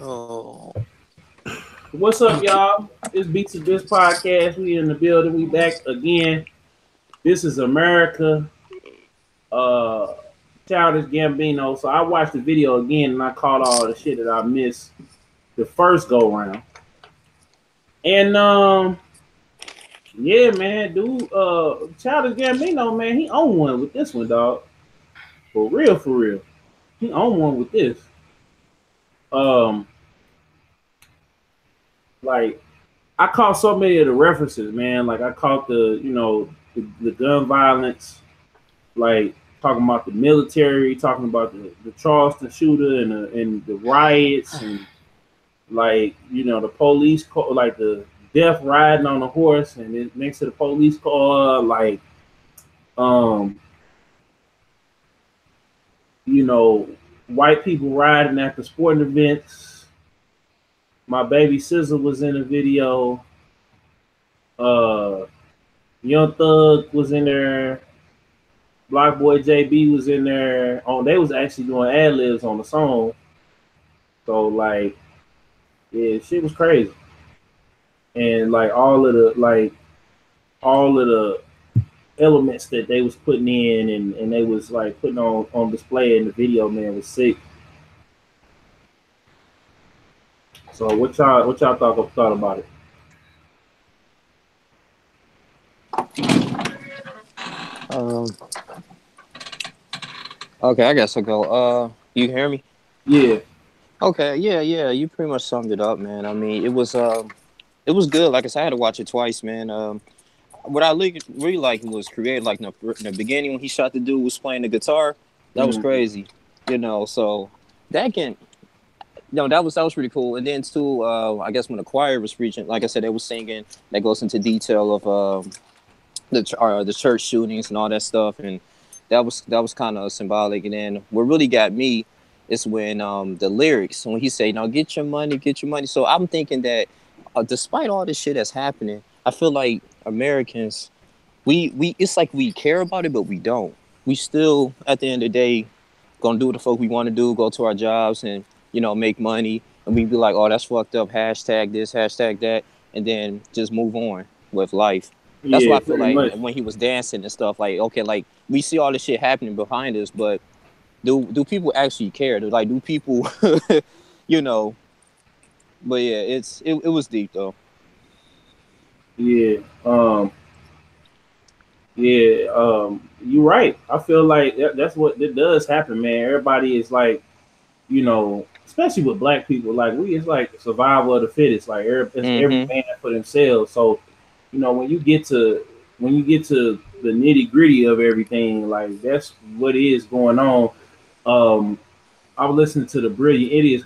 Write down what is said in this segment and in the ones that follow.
Oh, What's up, y'all? It's Beats of this podcast. We in the building. We back again. This is America. Uh, Childish Gambino. So I watched the video again and I caught all the shit that I missed the first go round. And yeah, man, dude. Childish Gambino, man, he own one with this one, dog. For real, for real. He own one with this. Um, like I caught so many of the references, man. Like I caught the gun violence, like talking about the military, talking about the Charleston shooter and the riots and like the police car, like the death riding on a horse and it next to the police car, like um you know white people riding at the sporting events. My baby sister was in the video. Uh, Young Thug was in there. Block Boy JB was in there. Oh, they was actually doing ad libs on the song. So like, yeah, shit was crazy. And like all of the elements that they was putting in and they was like putting on display in the video, man, was sick. So what y'all thought about it? Um, okay, I guess I'll go. You hear me? Yeah. Okay, yeah. You pretty much summed it up, man. I mean, it was good. Like I said, I had to watch it twice, man. What I really liked was creative. Like in the beginning, when he shot the dude was playing the guitar, that was Mm-hmm. crazy. So that can, that was pretty cool. And then too, I guess when the choir was preaching, like I said, they was singing. That goes into detail of the church shootings and all that stuff, and that was kind of symbolic. And then what really got me is when the lyrics when he say, "Now get your money, get your money." So I'm thinking that despite all this shit that's happening, I feel like Americans we it's like we care about it, but we don't. We still at the end of the day gonna do what the fuck we want to do, go to our jobs and make money, and we be like, "Oh, that's fucked up." Hashtag this, hashtag that, and then just move on with life. That's why Yeah, I feel pretty like much. when he was dancing and stuff, like okay, like we see all this shit happening behind us, but do people actually care? Do people, you know? But yeah, it was deep though. Yeah. Yeah, you're right. I feel like that's what it does happen, man. Everybody is like, especially with black people, like we it's like survival of the fittest. Like it's every Hmm. man for themselves. So, when you get to the nitty gritty of everything, like that's what is going on. Um, I was listening to the Brilliant Idiots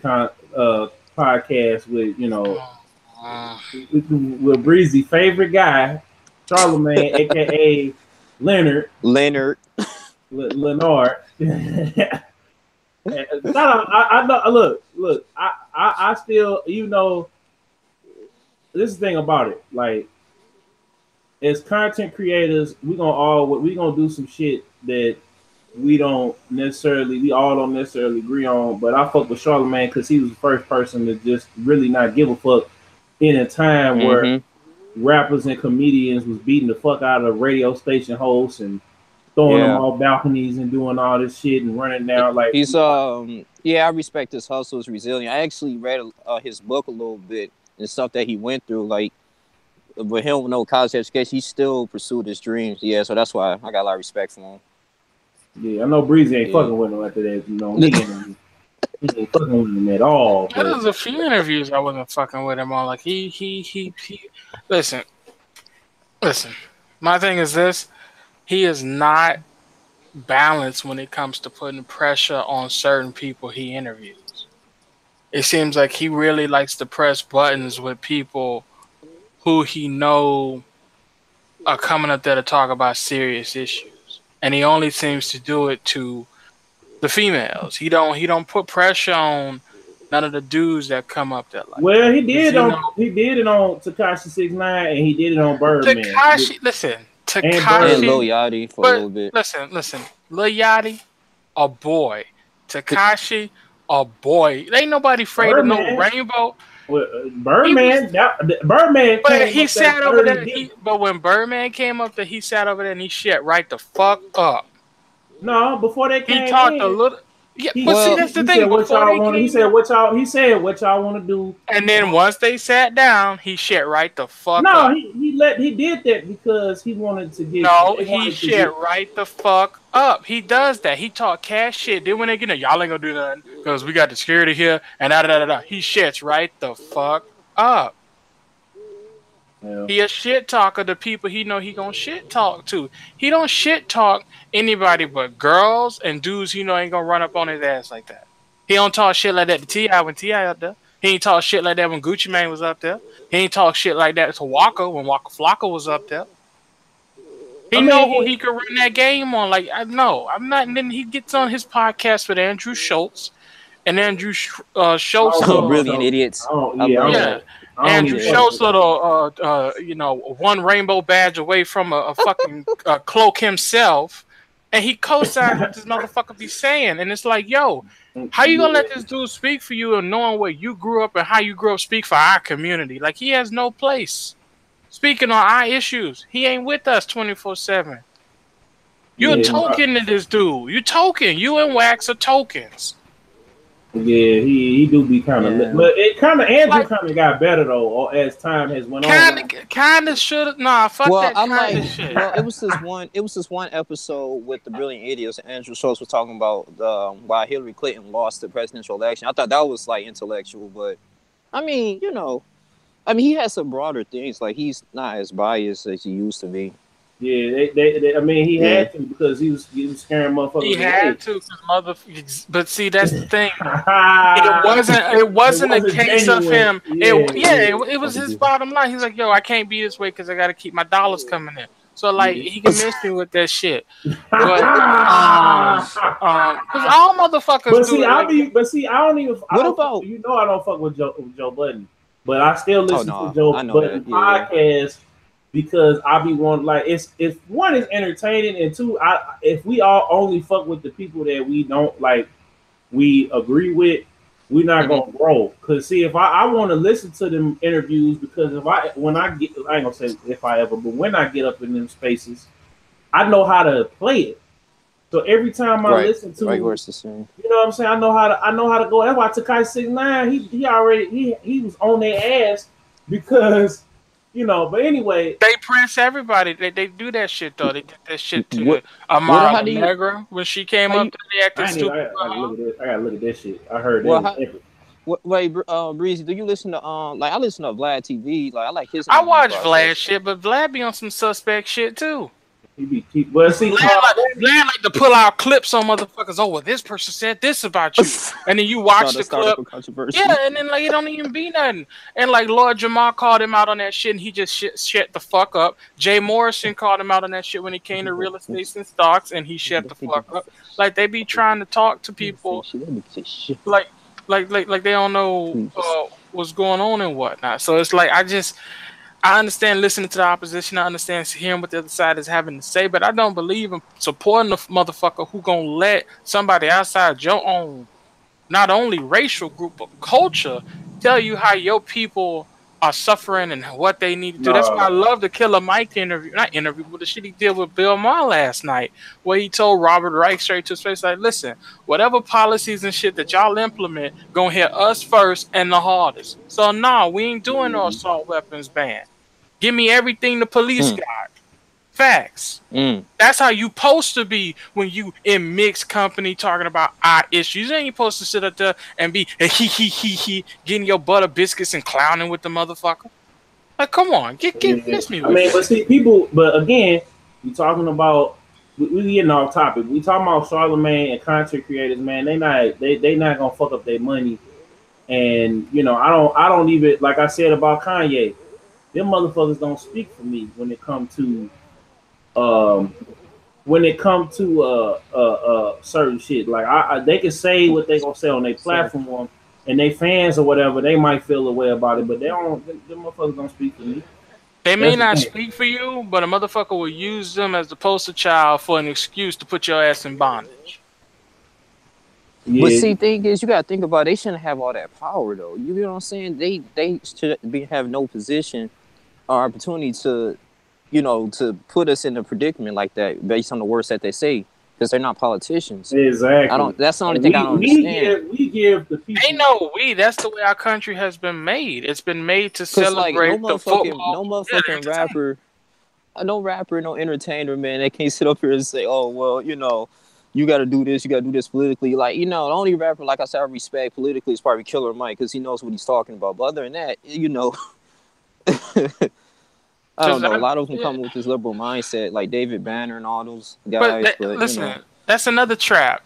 podcast with uh, with Breezy favorite guy, Charlemagne, aka Leonard Leonard. Leonard. Shout out! I know. Look. I still, this is the thing about it. Like, as content creators, we gonna do some shit that we all don't necessarily agree on. But I fuck with Charlemagne because he was the first person to just really not give a fuck in a time where Hmm. rappers and comedians was beating the fuck out of radio station hosts and throwing them Yeah. off balconies and doing all this shit and running down like He's yeah, I respect his hustle, his resilience. I actually read his book a little bit and stuff that he went through. Like with him with no college education, he still pursued his dreams. Yeah, so that's why I got a lot of respect for yeah. I know Breezy ain't him. fucking with him after that. Yeah. He ain't fucking with him at all. But there's a few interviews I wasn't fucking with him on. Like he. Listen, listen. My thing is this: he is not balanced when it comes to putting pressure on certain people he interviews. It seems like he really likes to press buttons with people who he know are coming up there to talk about serious issues, and he only seems to do it to the females. He don't put pressure on none of the dudes that come up there like well, that because he did it on Takashi 6ix9ine and he did it on Birdman Takashi. Listen, and And Birdman. Lil Takashi. Yachty for a But little bit. listen, Lil Yachty, a boy. Takashi, a boy. Ain't nobody afraid of no rainbow. Birdman But came he up sat that over third there. and But when Birdman came up there, he sat over there and he shut right the fuck up. No, before they He came talked a in, little. Yeah, but see, that's the he thing. said what Before y'all they want. came He said in, what y'all. He said what y'all want to do. and then once they sat down, he shut right the fuck No, up. he did that because he wanted to get. No, They he wanted to shut get. right the fuck up. He does that. He talk cash shit. Then when they get in, y'all ain't gonna do nothing because we got the security here and da da da da. He shuts right the fuck up. Yeah. He a shit talker to people he know he gonna shit talk to. He don't shit talk anybody but girls and dudes he know ain't gonna run up on his ass like that. He don't talk shit like that to T.I. when T.I. up there. He ain't talk shit like that when Gucci Mane was up there. He ain't talk shit like that to Waka when Waka Flocka was up there. He know who he could run that game on. Like I know, I'm not. And then he gets on his podcast with Andrew Schultz, and Andrew Schultz, Brilliant idiots. Andrew Schultz, little one rainbow badge away from a fucking cloak himself, and he co-signs what this motherfucker be saying, and it's like, yo, how you gonna let this dude speak for you and knowing where you grew up and how you grew up speak for our community? Like he has no place. Speaking on our issues, he ain't with us 24/7. You're a token to this dude. You token. You and Wax are tokens. Yeah, he do be kind of, but it kind of Andrew kind of got better though as time has went on. Kind of should fuck that kind of shit. Well, it was this one episode with the Brilliant Idiots, and Andrew Schultz was talking about why Hillary Clinton lost the presidential election. I thought that was like intellectual, but I mean, he has some broader things. Like he's not as biased as he used to be. Yeah, I mean, he had to because he was scaring motherfuckers. He had to, but see, that's the thing. It wasn't a case of him. It was his bottom line. He's like, yo, I can't be this way because I got to keep my dollars coming in. So like, he can miss me with that shit. But because all motherfuckers. But see, I don't even. What about I don't fuck with Joe Budden, but I still listen to Joe Budden podcast. Because I be wanting it's one is entertaining and two if we all only fuck with the people that we don't like we agree with, we're not gonna grow. Cause see if I want to listen to them interviews because I ain't gonna say if I ever, but when I get up in them spaces, I know how to play it. So every time I listen to you know what I'm saying, I know how to go. That's why Tekashi 6ix9ine he was on their ass because. But anyway, they press everybody. They do that shit though. They did that shit to Amara Negra when she came up. They acted stupid. I gotta look at that shit. I heard that. Wait, Breezy, do you listen to I listen to Vlad TV. Like I like his. I watch Vlad shit, but Vlad be on some suspect shit too. Vlad like to pull out clips on motherfuckers. Oh, well, this person said this about you, and then you watch the clip. Yeah, and then like it don't even be nothing. And like Lord Jamar called him out on that shit, and he just shut the fuck up. Jay Morrison called him out on that shit when he came to real estate and stocks, and he shut the fuck up. Like they be trying to talk to people, like they don't know what's going on and whatnot. So it's like I understand listening to the opposition. I understand hearing what the other side is having to say, but I don't believe in supporting the motherfucker who gonna let somebody outside your own, not only racial group but culture, tell you how your people are suffering and what they need to do. That's why I love the Killer Mike interview, not interview, but the shit he did with Bill Maher last night, where he told Robert Reich straight to his face, like, listen, whatever policies and shit that y'all implement, gonna hit us first and the hardest. So we ain't doing no assault weapons ban. Give me everything the police got. Facts. That's how you supposed to be when you in mixed company talking about our issues. You ain't supposed to sit up there and be getting your butter biscuits and clowning with the motherfucker. Like, come on, miss me. But see, people. But again, we talking about we getting off topic. We talking about Charlamagne and content creators, man. They not gonna fuck up their money. And I don't even like I said about Kanye. Them motherfuckers don't speak for me when it come to certain shit. Like they can say what they gonna say on their platform, and they fans or whatever, they might feel a way about it, but them motherfuckers don't speak for me. They may not speak for you, but a motherfucker will use them as the poster child for an excuse to put your ass in bondage. Yeah. But see, thing is, you gotta think about it, they shouldn't have all that power though. You know what I'm saying? They should have no position or opportunity to, to put us in a predicament like that based on the words that they say, because they're not politicians. Exactly. That's the only thing I don't understand. We give the people. Ain't no we. That's the way our country has been made. It's been made to celebrate the football. No rapper, no entertainer, man, they can't sit up here and say, oh, well, you got to do this politically. Like, the only rapper, like I said, I respect politically is probably Killer Mike, because he knows what he's talking about. But other than that, I don't know. A lot of them come with this liberal mindset, like David Banner and all those guys. But listen, that's another trap.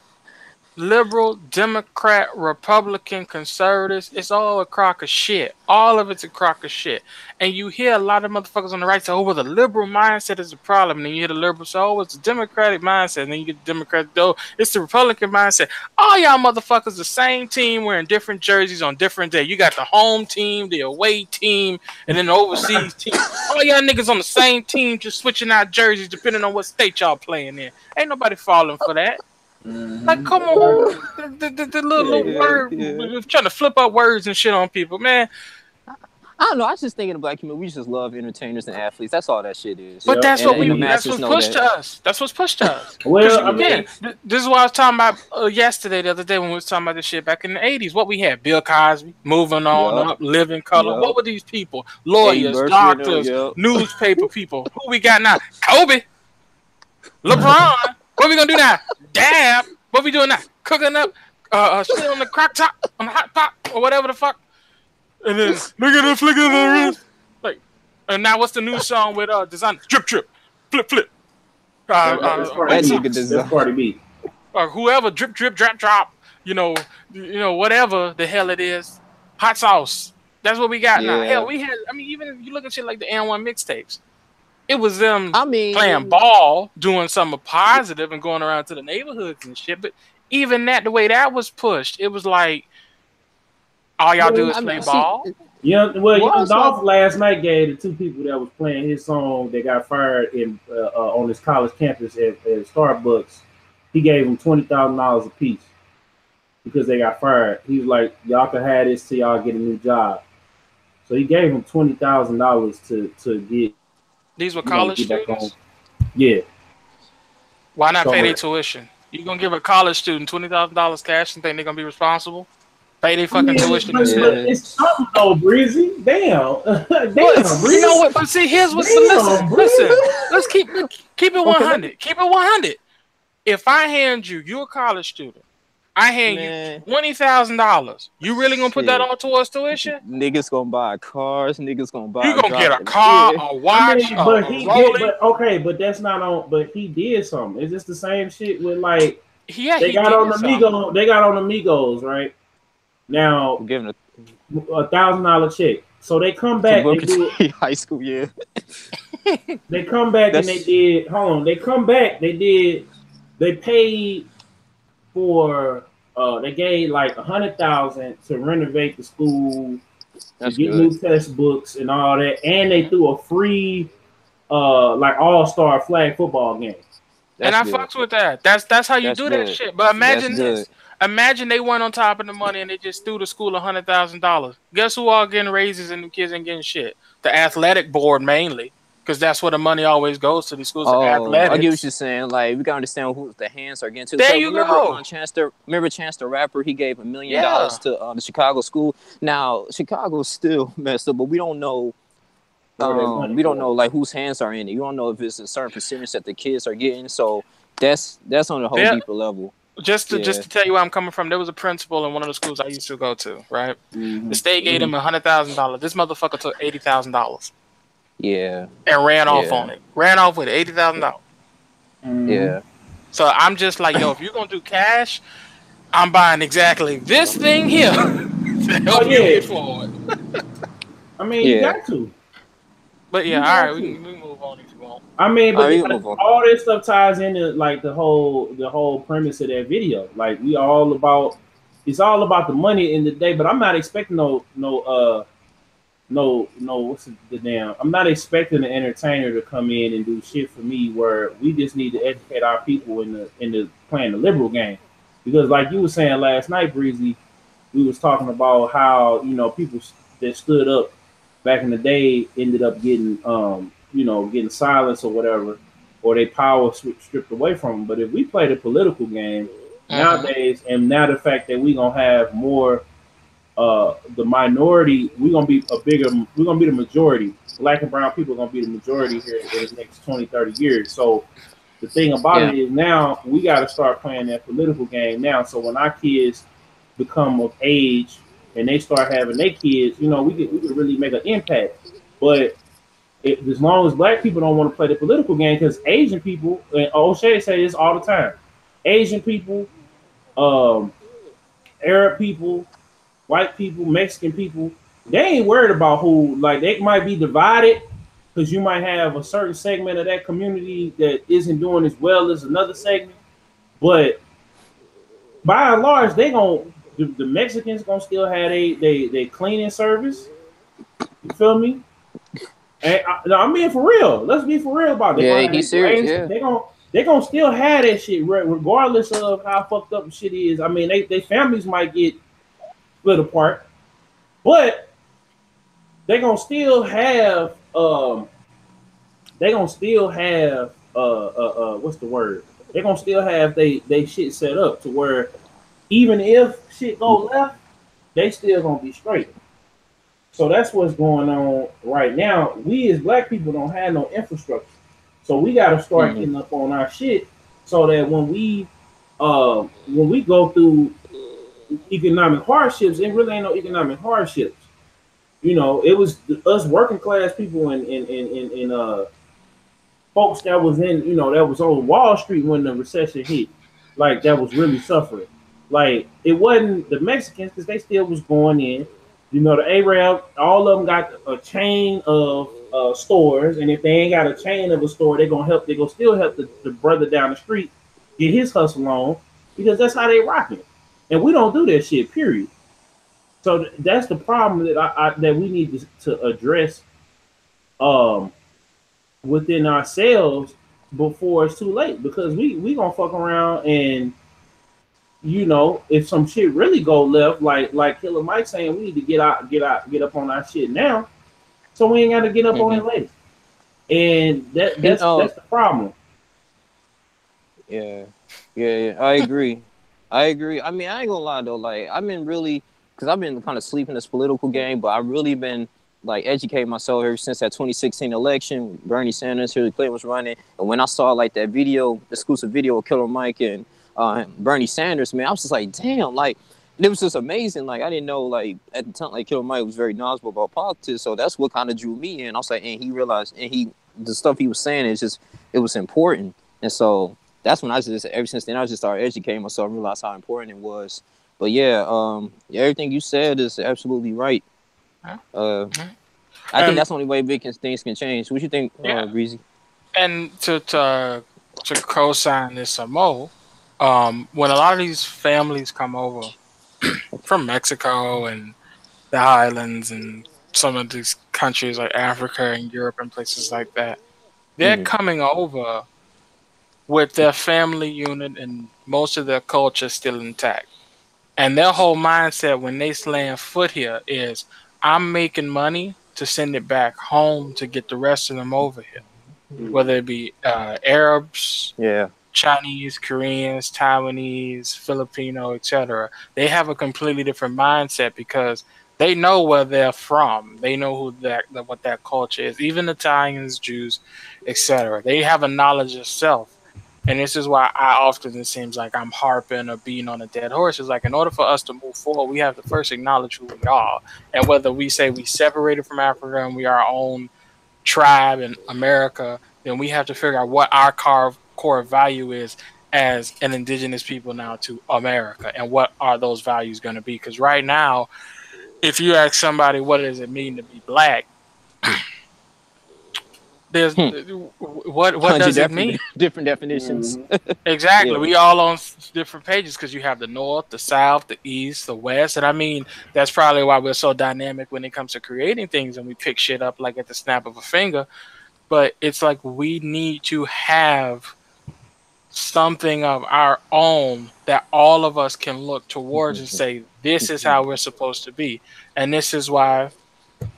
Liberal, Democrat, Republican, conservatives, it's all a crock of shit. All of it's a crock of shit. And you hear a lot of motherfuckers on the right say, oh, well, the liberal mindset is a problem. And then you hear the liberal say, oh, it's the Democratic mindset. And then you get the Democratic, oh, it's the Republican mindset. All y'all motherfuckers the same team wearing different jerseys on different days. You got the home team, the away team, and then the overseas team. All y'all niggas on the same team just switching out jerseys depending on what state y'all playing in. Ain't nobody falling for that. Like, come on, the little word, trying to flip up words and shit on people, man. I don't know. I was just thinking of black people. We just love entertainers and athletes. That's all that shit is. But that's what that's what's pushed to us. That's what's pushed to us. Well, again, this is what I was talking about yesterday, the other day when we was talking about this shit back in the 80s. What we had: Bill Cosby, Moving On Up, Living Color. What were these people? Lawyers, doctors, newspaper people. Who we got now? Kobe, LeBron. What we gonna do now? Dab. What we doing now? Cooking up shit on the crock top, on the hot pot, or whatever the fuck. And then look at the flick of the wrist. Like, and now what's the new song with design? Drip, drip, flip, flip. That's Cardi B. Or whoever, drip, drip, drop, drop. Whatever the hell it is. Hot sauce. That's what we got now. Hell, we had. I mean, even if you look at shit like the N1 mixtapes. It was them playing ball, doing something positive and going around to the neighborhoods and shit. But even that, the way that was pushed, it was like, all y'all do is play ball? Young Dolph last night gave the two people that was playing his song that got fired on his college campus at Starbucks, he gave them $20,000 a piece because they got fired. He was like, y'all can have this till y'all get a new job. So he gave them $20,000 to get. These were college students? Yeah. Why not pay their tuition? You gonna give a college student $20,000 cash and think they're gonna be responsible? Pay their fucking tuition. But it's something though, Breezy. Damn. Breezy. You know what? But see, here's what's listen. Let's keep it 100. Okay. Keep it 100. If I hand you're a college student. I hand you $20,000. You really gonna put that all towards tuition? Niggas gonna buy cars. Niggas gonna buy. You gonna get a car, a watch, but that's not on. But he did something. It's just the same shit with like. They got on the Migos. They got on the Migos, right? Now giving a $1,000 check. So they come back. They do high school, yeah. They come back and they did. Hold on. They come back. They did. They paid. For they gave like $100,000 to renovate the school, to get new textbooks and all that, and they threw a free like all-star flag football game. I fucks with that. That's how you do that shit. But imagine this. Imagine they weren't on top of the money and they just threw the school $100,000. Guess who all getting raises and the kids ain't getting shit? The athletic board mainly. Because that's where the money always goes to these schools. Athletics. I get what you're saying. Like, we gotta understand who the hands are getting to. There you go. Remember Chance the Rapper? He gave $1 million to the Chicago school. Now, Chicago's still messed up, but we don't know. We don't know like whose hands are in it. You don't know if it's a certain percentage that the kids are getting. So that's on a whole deeper level. Just to tell you where I'm coming from, there was a principal in one of the schools I used to go to. Right, the state gave him $100,000. This motherfucker took $80,000. Yeah. And ran off on it. Ran off with it. $80,000. Yeah. So I'm just like, yo, if you're gonna do cash, I'm buying exactly this thing here to help you get forward. I mean, you got to. But yeah, all right, we can move on if you want. I mean, but all this stuff ties into like the whole premise of that video. Like it's all about the money in the day. But I'm not expecting what's the damn? I'm not expecting the entertainer to come in and do shit for me. Where we just need to educate our people in the playing the liberal game. Because like you were saying last night, Breezy, we was talking about how people that stood up back in the day ended up getting getting silenced or whatever, or they power stripped away from them. But if we play the political game nowadays, and now the fact that we gonna have more the minority, we're gonna be the majority. Black and brown people are gonna be the majority here in the next 20, 30 years. So the thing about it is now we got to start playing that political game now. So when our kids become of age and they start having their kids, we could really make an impact. But as long as black people don't want to play the political game, because Asian people, and O'Shea say this all the time, Asian people, Arab people, white people, Mexican people, they ain't worried about who. Like, they might be divided because you might have a certain segment of that community that isn't doing as well as another segment, but by and large, the Mexicans gonna still have they cleaning service. You feel me? And I'm being for real. Let's be for real about it. Yeah, he's serious. Yeah. They gonna still have that shit regardless of how fucked up the shit is. I mean, they families might get split apart, but they gonna still have what's the word? They're gonna still have they shit set up to where even if shit go left, they still gonna be straight. So that's what's going on right now. We as black people don't have no infrastructure, so we got to start getting up on our shit so that when we go through economic hardships, it really ain't no economic hardships. It was us working class people and folks that was that was on Wall Street when the recession hit, like that was really suffering. Like, it wasn't the Mexicans because they still was going in. The Arab, all of them got a chain of stores, and if they ain't got a chain of a store, they're gonna still help the brother down the street get his hustle on, because that's how they rocking. And we don't do that shit, period. So that's the problem that we need to address within ourselves before it's too late, because we gonna fuck around and if some shit really go left, like Killer Mike saying, we need to get up on our shit now, so we ain't got to get up on it later. And that's the problem. Yeah, I agree. I mean, I ain't gonna lie though. Like, I've been really, because I've been kind of sleeping this political game, but I've really been like educating myself ever since that 2016 election. Bernie Sanders, Hillary Clinton was running, and when I saw like that exclusive video of Killer Mike and Bernie Sanders, man, I was just like, damn, like, it was just amazing. Like, I didn't know, like, at the time, like, Killer Mike was very knowledgeable about politics, so that's what kind of drew me in. I was like, and he realized, and the stuff he was saying it was important. And so that's when ever since then, I just started educating myself and realized how important it was. But yeah, everything you said is absolutely right. I think that's the only way things can change. What you think, Breezy? And to co-sign this some more, when a lot of these families come over from Mexico and the islands and some of these countries like Africa and Europe and places like that, they're coming over with their family unit and most of their culture still intact. And their whole mindset when they land foot here is, I'm making money to send it back home to get the rest of them over here. Whether it be Arabs, Chinese, Koreans, Taiwanese, Filipino, etc. They have a completely different mindset because they know where they're from. They know what that culture is. Even Italians, Jews, etc. They have a knowledge of self. And this is why it seems like I'm harping or beating on a dead horse. It's like, in order for us to move forward, we have to first acknowledge who we are. And whether we say we separated from Africa and we are our own tribe in America, then we have to figure out what our core value is as an indigenous people now to America, and what are those values going to be. Because right now, if you ask somebody what does it mean to be black, there's what does it mean? Different definitions. Exactly. Yeah. We all on different pages because you have the North, the South, the East, the West. And I mean, that's probably why we're so dynamic when it comes to creating things, and we pick shit up like at the snap of a finger. But it's like we need to have something of our own that all of us can look towards and say, this is how we're supposed to be. And this is why,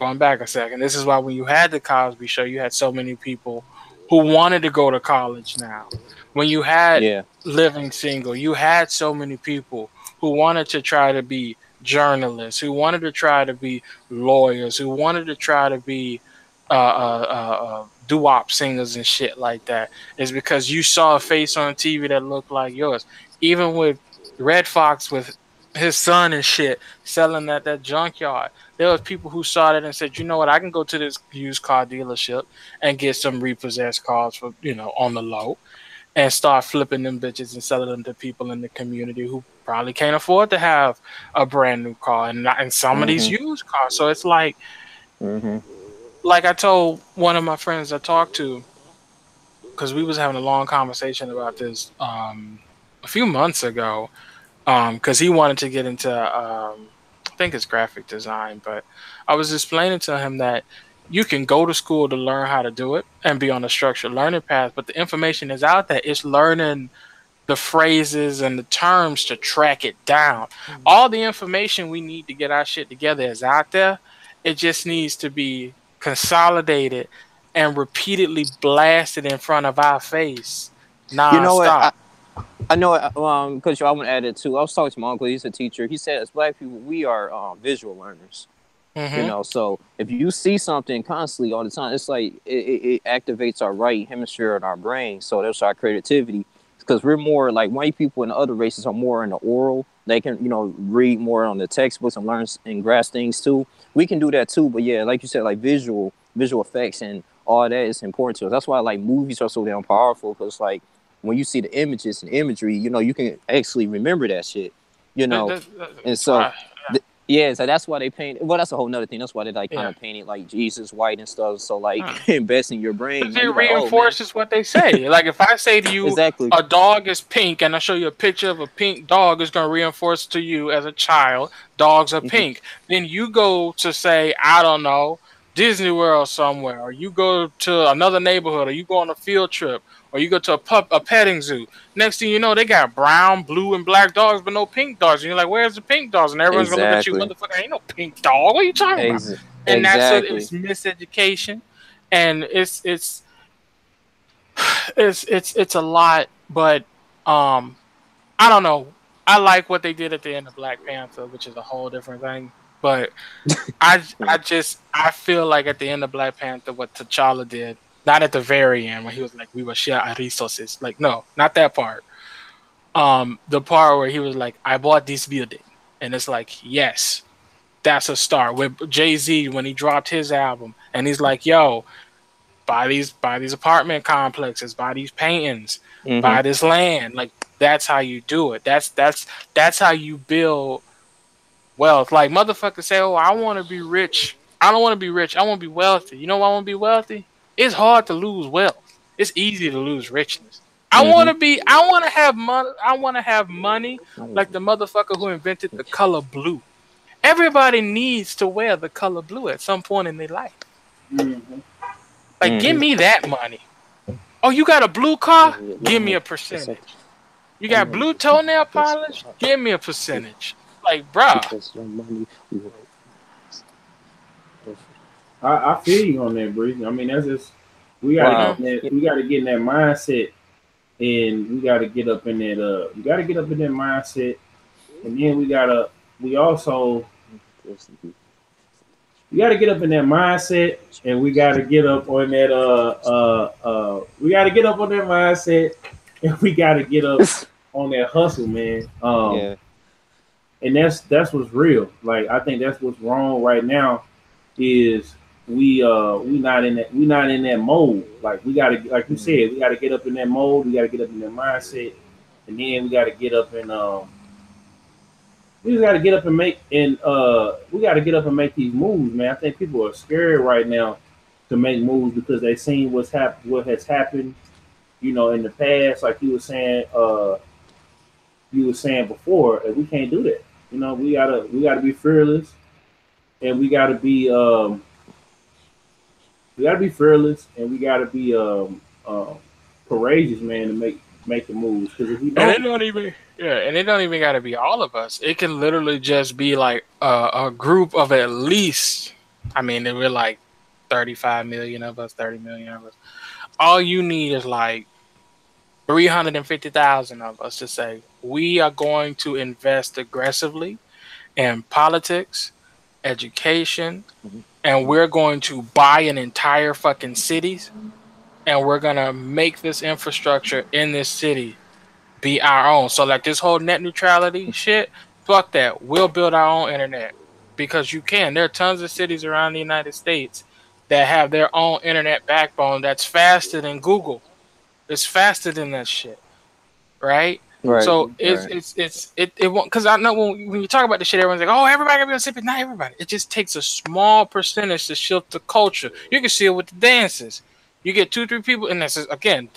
going back a second, this is why when you had the Cosby Show, you had so many people who wanted to go to college now. When you had Yeah. Living Single, you had so many people who wanted to try to be journalists, who wanted to try to be lawyers, who wanted to try to be doo-wop singers and shit like that. Is because you saw a face on TV that looked like yours. Even with Red Fox with his son and shit selling at that junkyard, there was people who saw that and said, you know what, I can go to this used car dealership and get some repossessed cars for, on the low, and start flipping them bitches and selling them to people in the community who probably can't afford to have a brand new car and some of these used cars. So it's like I told one of my friends I talked to, because we was having a long conversation about this a few months ago, because he wanted to get into I think it's graphic design, but I was explaining to him that you can go to school to learn how to do it and be on a structured learning path, but the information is out there. It's learning the phrases and the terms to track it down. All the information we need to get our shit together is out there. It just needs to be consolidated and repeatedly blasted in front of our face nonstop. You know what? I know, because I want to add it too. I was talking to my uncle. He's a teacher. He said, as Black people, we are visual learners. So if you see something constantly all the time, it's like it activates our right hemisphere in our brain. So that's our creativity. Because we're more like white people and other races are more in the oral. They can, read more on the textbooks and learn and grasp things too. We can do that too. But yeah, like you said, like visual effects and all that is important to us. That's why like movies are so damn powerful. Because like when you see the images and imagery, you can actually remember that shit. And so. Yeah, so that's why they paint. Well, that's a whole nother thing. That's why they kind of painted like Jesus white and stuff. So invest in your brain. It reinforces what they say. Like if I say to you, a dog is pink, and I show you a picture of a pink dog, it's going to reinforce to you as a child, dogs are pink. Then you go to say, I don't know, Disney World somewhere, or you go to another neighborhood, or you go on a field trip, or you go to a petting zoo. Next thing you know, they got brown, blue, and black dogs, but no pink dogs. And you're like, where's the pink dogs? And everyone's gonna look at you, motherfucker, ain't no pink dog. What are you talking about? And it's miseducation, and it's a lot. But I don't know. I like what they did at the end of Black Panther, which is a whole different thing. But I feel like at the end of Black Panther, what T'Challa did. Not at the very end when he was like, we will share our resources. Like, no, not that part. The part where he was like, I bought this building. And it's like, yes, that's a start. With Jay-Z, when he dropped his album, and he's like, yo, buy these apartment complexes, buy these paintings, buy this land. Like, that's how you do it. That's how you build wealth. Like, motherfuckers say, oh, I want to be rich. I don't want to be rich. I want to be wealthy. You know why I want to be wealthy? It's hard to lose wealth. It's easy to lose richness. I want to have money. I want to have money like the motherfucker who invented the color blue. Everybody needs to wear the color blue at some point in their life. Like, give me that money. Oh, you got a blue car? Give me a percentage. You got blue toenail polish? Give me a percentage. Like, bruh. I feel you on that, Breezy. I mean, that's just we gotta get in that mindset, and we gotta get up in that. We gotta get up in that mindset, and then we gotta get up in that mindset, and we gotta get up on that. We gotta get up on that mindset, and we gotta get up on that hustle, man. And that's what's real. Like I think that's what's wrong right now is. We not in that mode. Like we gotta, like you said, we gotta get up in that mode. We gotta get up in that mindset, and then we gotta get up and we just gotta get up and make these moves, man. I think people are scared right now to make moves because they seen what has happened, in the past. Like you were saying before, and we can't do that. We gotta be fearless, and we gotta be fearless, and we gotta be courageous, man, to make the moves. Because if you And it don't, don't even and it don't even got to be all of us. It can literally just be like a group of at least. I mean, there were like 35 million of us, 30 million of us. All you need is like 350,000 of us to say we are going to invest aggressively in politics, education, and we're going to buy an entire fucking cities, and we're gonna make this infrastructure in this city be our own. So like this whole net neutrality shit, fuck that. We'll build our own internet because you can. There are tons of cities around the United States that have their own internet backbone that's faster than Google. It's faster than that shit, right? Right. So Right. it won't, because I know when you talk about this shit, everyone's like, oh, everybody gotta be on SIP. Not everybody. It just takes a small percentage to shift the culture. You can see it with the dances. You get 2-3 people, and this is again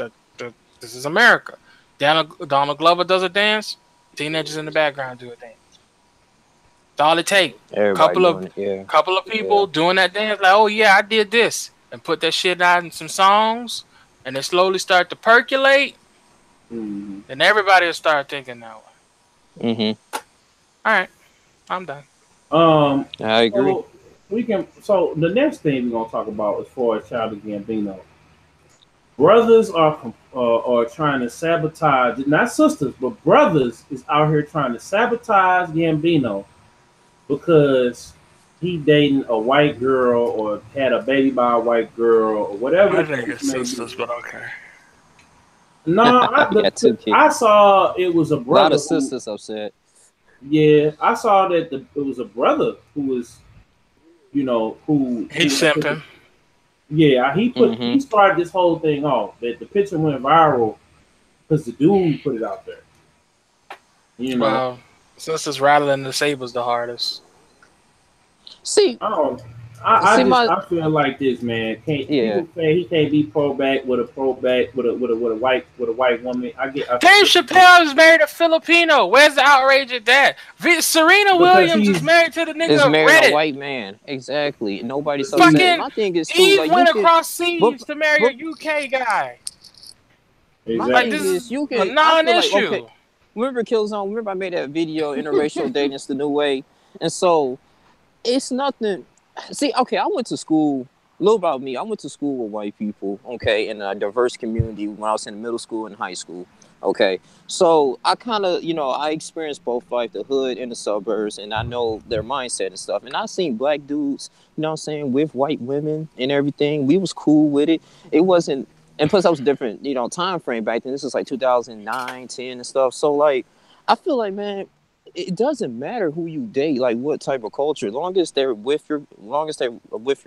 this is America. Donald Glover does a dance. Teenagers in the background do a dance. That's all it takes. Everybody doing it. Yeah. Couple of people doing that dance, like, oh yeah, I did this, and put that shit out in some songs, and they slowly start to percolate. Then everybody will start thinking that way. All right, I'm done. I agree. So the next thing we're gonna talk about as far as Childish Gambino, brothers are trying to sabotage, not sisters, but brothers is out here trying to sabotage Gambino because he dating a white girl or had a baby by a white girl or whatever. I think it's sisters, but okay. No, I saw it was a brother. A lot of sisters upset. Yeah, I saw that it was a brother who was, who he's simping. Yeah, he started this whole thing off. That the picture went viral because the dude put it out there. Well, sisters rattling the sabers the hardest. See, I feel like this, man. People say he can't be pro back with a white woman. Dave Chappelle is married to Filipino. Where's the outrage at that? Serena Williams is married to the nigga is married Reddit. A white man. Exactly. Nobody saw that. My thing is too, like, went across seas to marry a UK guy. Exactly. Like, this is a non-issue. Like, okay, remember Killzone? Remember I made that video, Interracial Dating is the New Way? And so it's nothing. See, okay, I went to school. A little about me. I went to school with white people, okay, in a diverse community when I was in middle school and high school, okay. So I kind of, I experienced both like the hood and the suburbs, and I know their mindset and stuff. And I seen black dudes, with white women and everything. We was cool with it. It wasn't, and plus I was different, time frame back then. This was like 2009, 10 and stuff. So like, I feel like, man, it doesn't matter who you date, like what type of culture, as long as they're with your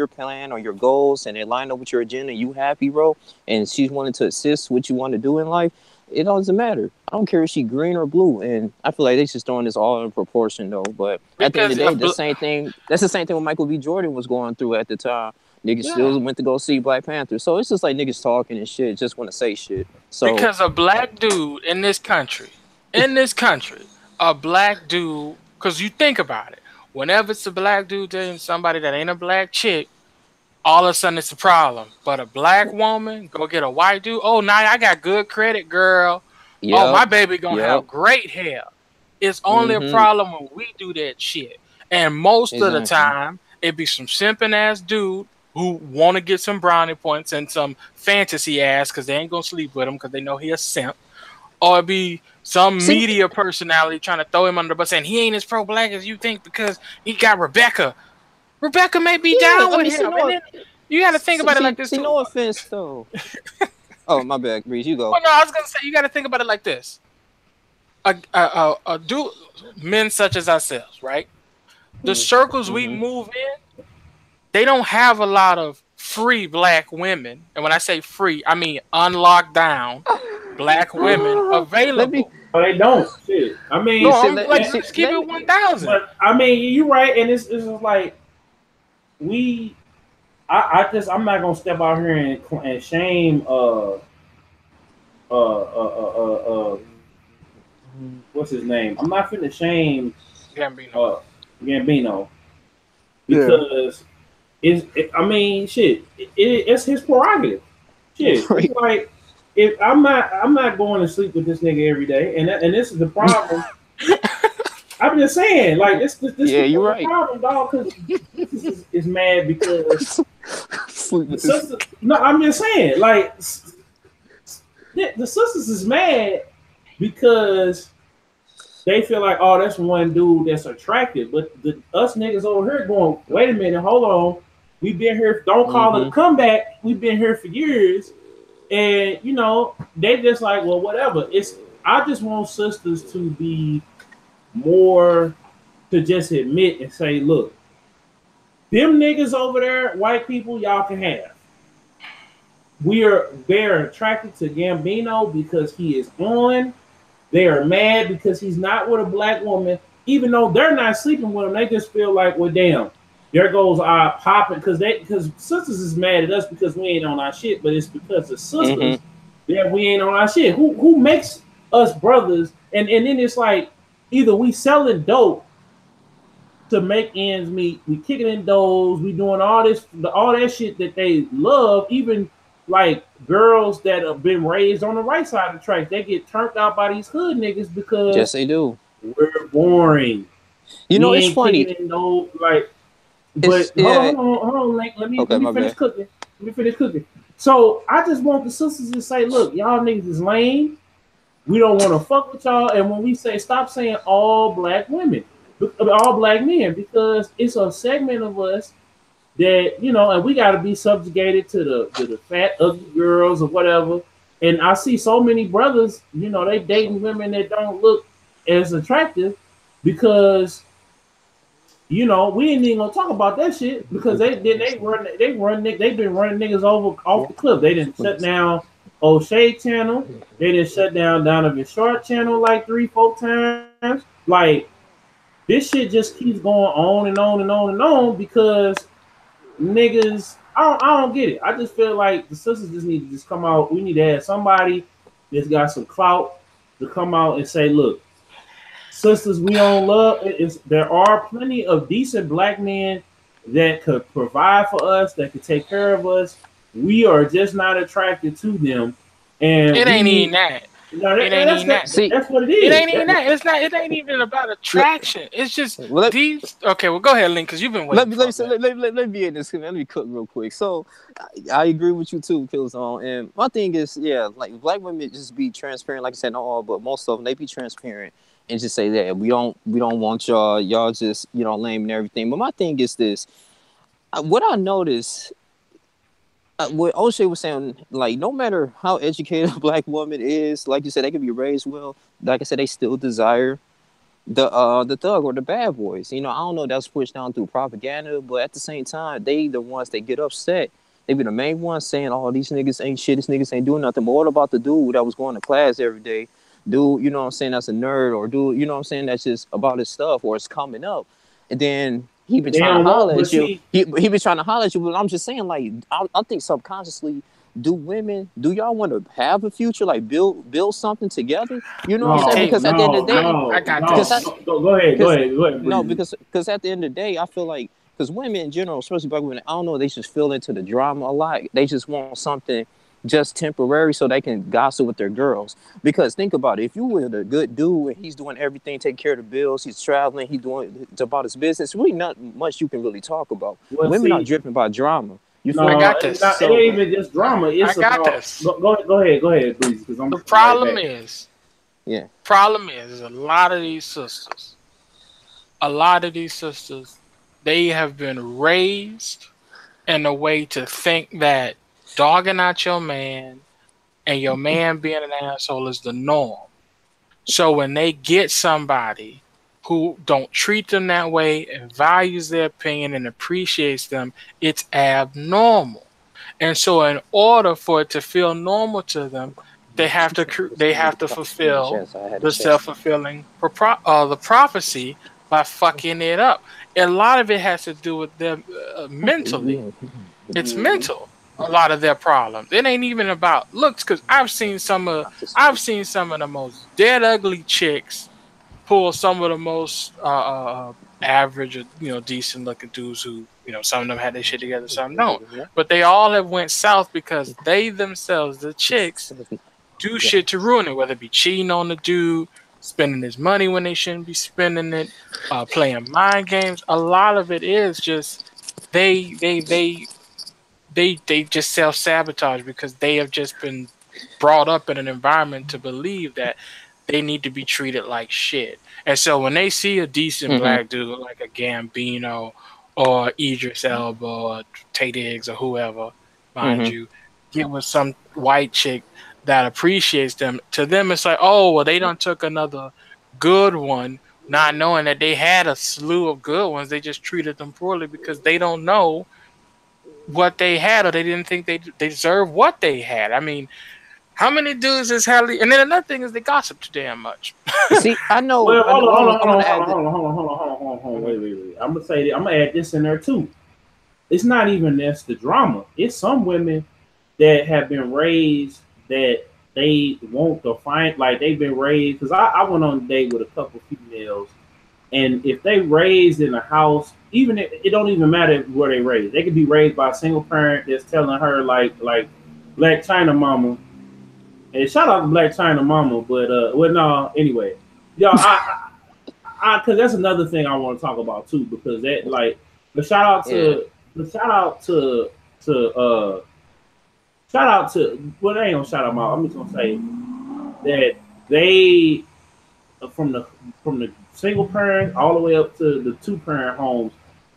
plan or your goals and they line up with your agenda, you happy, bro, and she's wanting to assist what you want to do in life, it doesn't matter. I don't care if she green or blue. And I feel like they just throwing this all in proportion though. But at the end of the day, that's the same thing what Michael B. Jordan was going through at the time. Niggas still went to go see Black Panther. So it's just like niggas talking and shit, just want to say shit. So because a black dude in this country, a black dude, because you think about it, whenever it's a black dude dating somebody that ain't a black chick, all of a sudden it's a problem. But a black woman go get a white dude, oh, now I got good credit, girl. Yep. Oh, my baby gonna have great hair. It's only a problem when we do that shit. And most of the time, it be some simping ass dude who want to get some brownie points and some fantasy ass because they ain't gonna sleep with him because they know he a simp. Or it be some media personality trying to throw him under the bus saying he ain't as pro-black as you think because he got Rebecca. Rebecca may be down with him. And then you got to think about it like this. No offense, though. Oh, my bad, Breeze. You go. Well, no, I was going to say, you got to think about it like this. Men such as ourselves, right? The circles we move in, they don't have a lot of free black women. And when I say free, I mean unlocked down black women available. They don't. Shit. I mean, let's keep it 1,000. But I mean, you're right, and it's like I'm not gonna step out here and shame what's his name? I'm not finna shame Gambino because it's his prerogative. Shit, it's like if I'm not going to sleep with this nigga every day, and this is the problem. I'm just saying, like this Yeah, is you're the right. problem, dog. Because this is mad because Sleep the with this. sister. No, I'm just saying, like the sisters is mad because they feel like, oh, that's one dude that's attractive, but us niggas over here going, wait a minute, hold on, we've been here. Don't call it a comeback. We've been here for years, and you know they just like, well, whatever. I just want sisters to be more to just admit and say, look, them niggas over there, white people, y'all can have. They're attracted to Gambino because he is on. They are mad because he's not with a black woman, even though they're not sleeping with him. They just feel like, well, damn, there goes our popping because sisters is mad at us because we ain't on our shit, but it's because the sisters that we ain't on our shit. Who makes us brothers? And then it's like either we selling dope to make ends meet, we kicking in doors, we doing all that shit that they love, even like girls that have been raised on the right side of the tracks, they get turned out by these hood niggas because yes, they do. We're boring. You know, we it's ain't funny. Kicking in no like, but hold on, like, let me finish cooking. Let me finish cooking. So I just want the sisters to say, look, y'all niggas is lame. We don't want to fuck with y'all. And when we say stop saying all black women, all black men, because it's a segment of us that, you know, and we got to be subjugated to the fat ugly girls or whatever. And I see so many brothers, you know, they dating women that don't look as attractive because, you know, we ain't even gonna talk about that shit because they've been running niggas over off the cliff. They didn't shut down O'Shea channel. They didn't shut down Donovan Short channel like 3-4 times. Like, this shit just keeps going on and on and on and on because niggas, I don't get it. I just feel like the sisters just need to just come out. We need to have somebody that's got some clout to come out and say, look, sisters, we don't love it. There are plenty of decent black men that could provide for us, that could take care of us. We are just not attracted to them. And it ain't even that. That's what it is. It ain't even that. It's not. It ain't even about attraction. It's just these. Okay, well, go ahead, Link, because you've been waiting. Let me be in this. Let me cook real quick. So, I agree with you too, Killzone. And my thing is, yeah, like black women just be transparent. Like I said, not all, but most of them, they be transparent and just say that we don't want y'all. Y'all just lame and everything. But my thing is this: what I noticed. What O'Shea was saying, like, no matter how educated a black woman is, like you said, they can be raised well. Like I said, they still desire the thug or the bad boys. I don't know if that's pushed down through propaganda, but at the same time, they the ones that get upset. They be the main ones saying, "Oh, these niggas ain't shit. These niggas ain't doing nothing." But what about the dude that was going to class every day? Dude, you know what I'm saying? That's a nerd, or dude, you know what I'm saying? That's just about his stuff, or it's coming up, and then. He been trying to holler at you. He been trying to holler at you, but I'm just saying, like, I think subconsciously, do y'all want to have a future, like build something together? You know what I'm saying? Because at the end of the day, go ahead. No, because at the end of the day, I feel like because women in general, especially black women, I don't know, they just feel into the drama a lot. They just want something just temporary so they can gossip with their girls. Because think about it, if you were a good dude and he's doing everything, taking care of the bills, he's traveling, he's doing it's about his business, really not much you can really talk about. Women are driven by drama. I got this. It ain't even just drama. It's this. Go ahead, please. Because the problem is, a lot of these sisters, they have been raised in a way to think that dogging out your man and your man being an asshole is the norm. So when they get somebody who don't treat them that way and values their opinion and appreciates them, it's abnormal. And so in order for it to feel normal to them, they have to fulfill the self-fulfilling the prophecy by fucking it up. A lot of it has to do with them mentally. It's mental. A lot of their problems. It ain't even about looks, because I've seen some of the most dead ugly chicks pull some of the most average or decent looking dudes who some of them had their shit together, some don't. But they all have went south because they themselves, the chicks, do shit to ruin it, whether it be cheating on the dude, spending his money when they shouldn't be spending it, playing mind games. A lot of it is just they just self-sabotage because they have just been brought up in an environment to believe that they need to be treated like shit. And so when they see a decent black dude like a Gambino or Idris Elba or Tay Diggs or whoever, mind you, get with some white chick that appreciates them, to them it's like, oh, well, they done took another good one, not knowing that they had a slew of good ones. They just treated them poorly because they don't know what they had, or they didn't think they deserved what they had. I mean, how many dudes is Hallie? And then another thing is they gossip too damn much. See, I know. Well, hold on. Wait. I'm gonna add this in there too. It's not even that's the drama. It's some women that have been raised that they want to find, like they've been raised. Because I went on a date with a couple females, and if they raised in a house, even if, it don't even matter where they raised. They could be raised by a single parent that's telling her like Black China Mama. And shout out to Black China Mama, but no, anyway, y'all, I because that's another thing I want to talk about too, because that well, they ain't gonna shout them out. I'm just gonna say that they from the single parent all the way up to the 2-parent homes,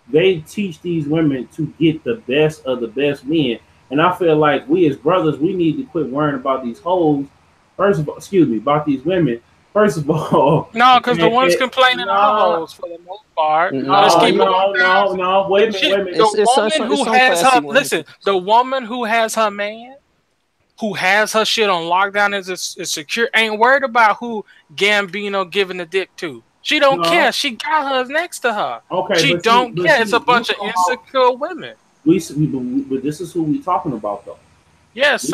they teach these women to get the best of the best men. And I feel like we as brothers, we need to quit worrying about these hoes. First of all, about these women. First of all, no, because the ones complaining are hoes for the most part. No, wait a minute. The woman who has her man, who has her shit on lockdown, is secure, ain't worried about who Gambino giving the dick to. She don't care. She got hers next to her. Okay, she don't care. It's a bunch of insecure women. But this is who we talking about, though. Yes,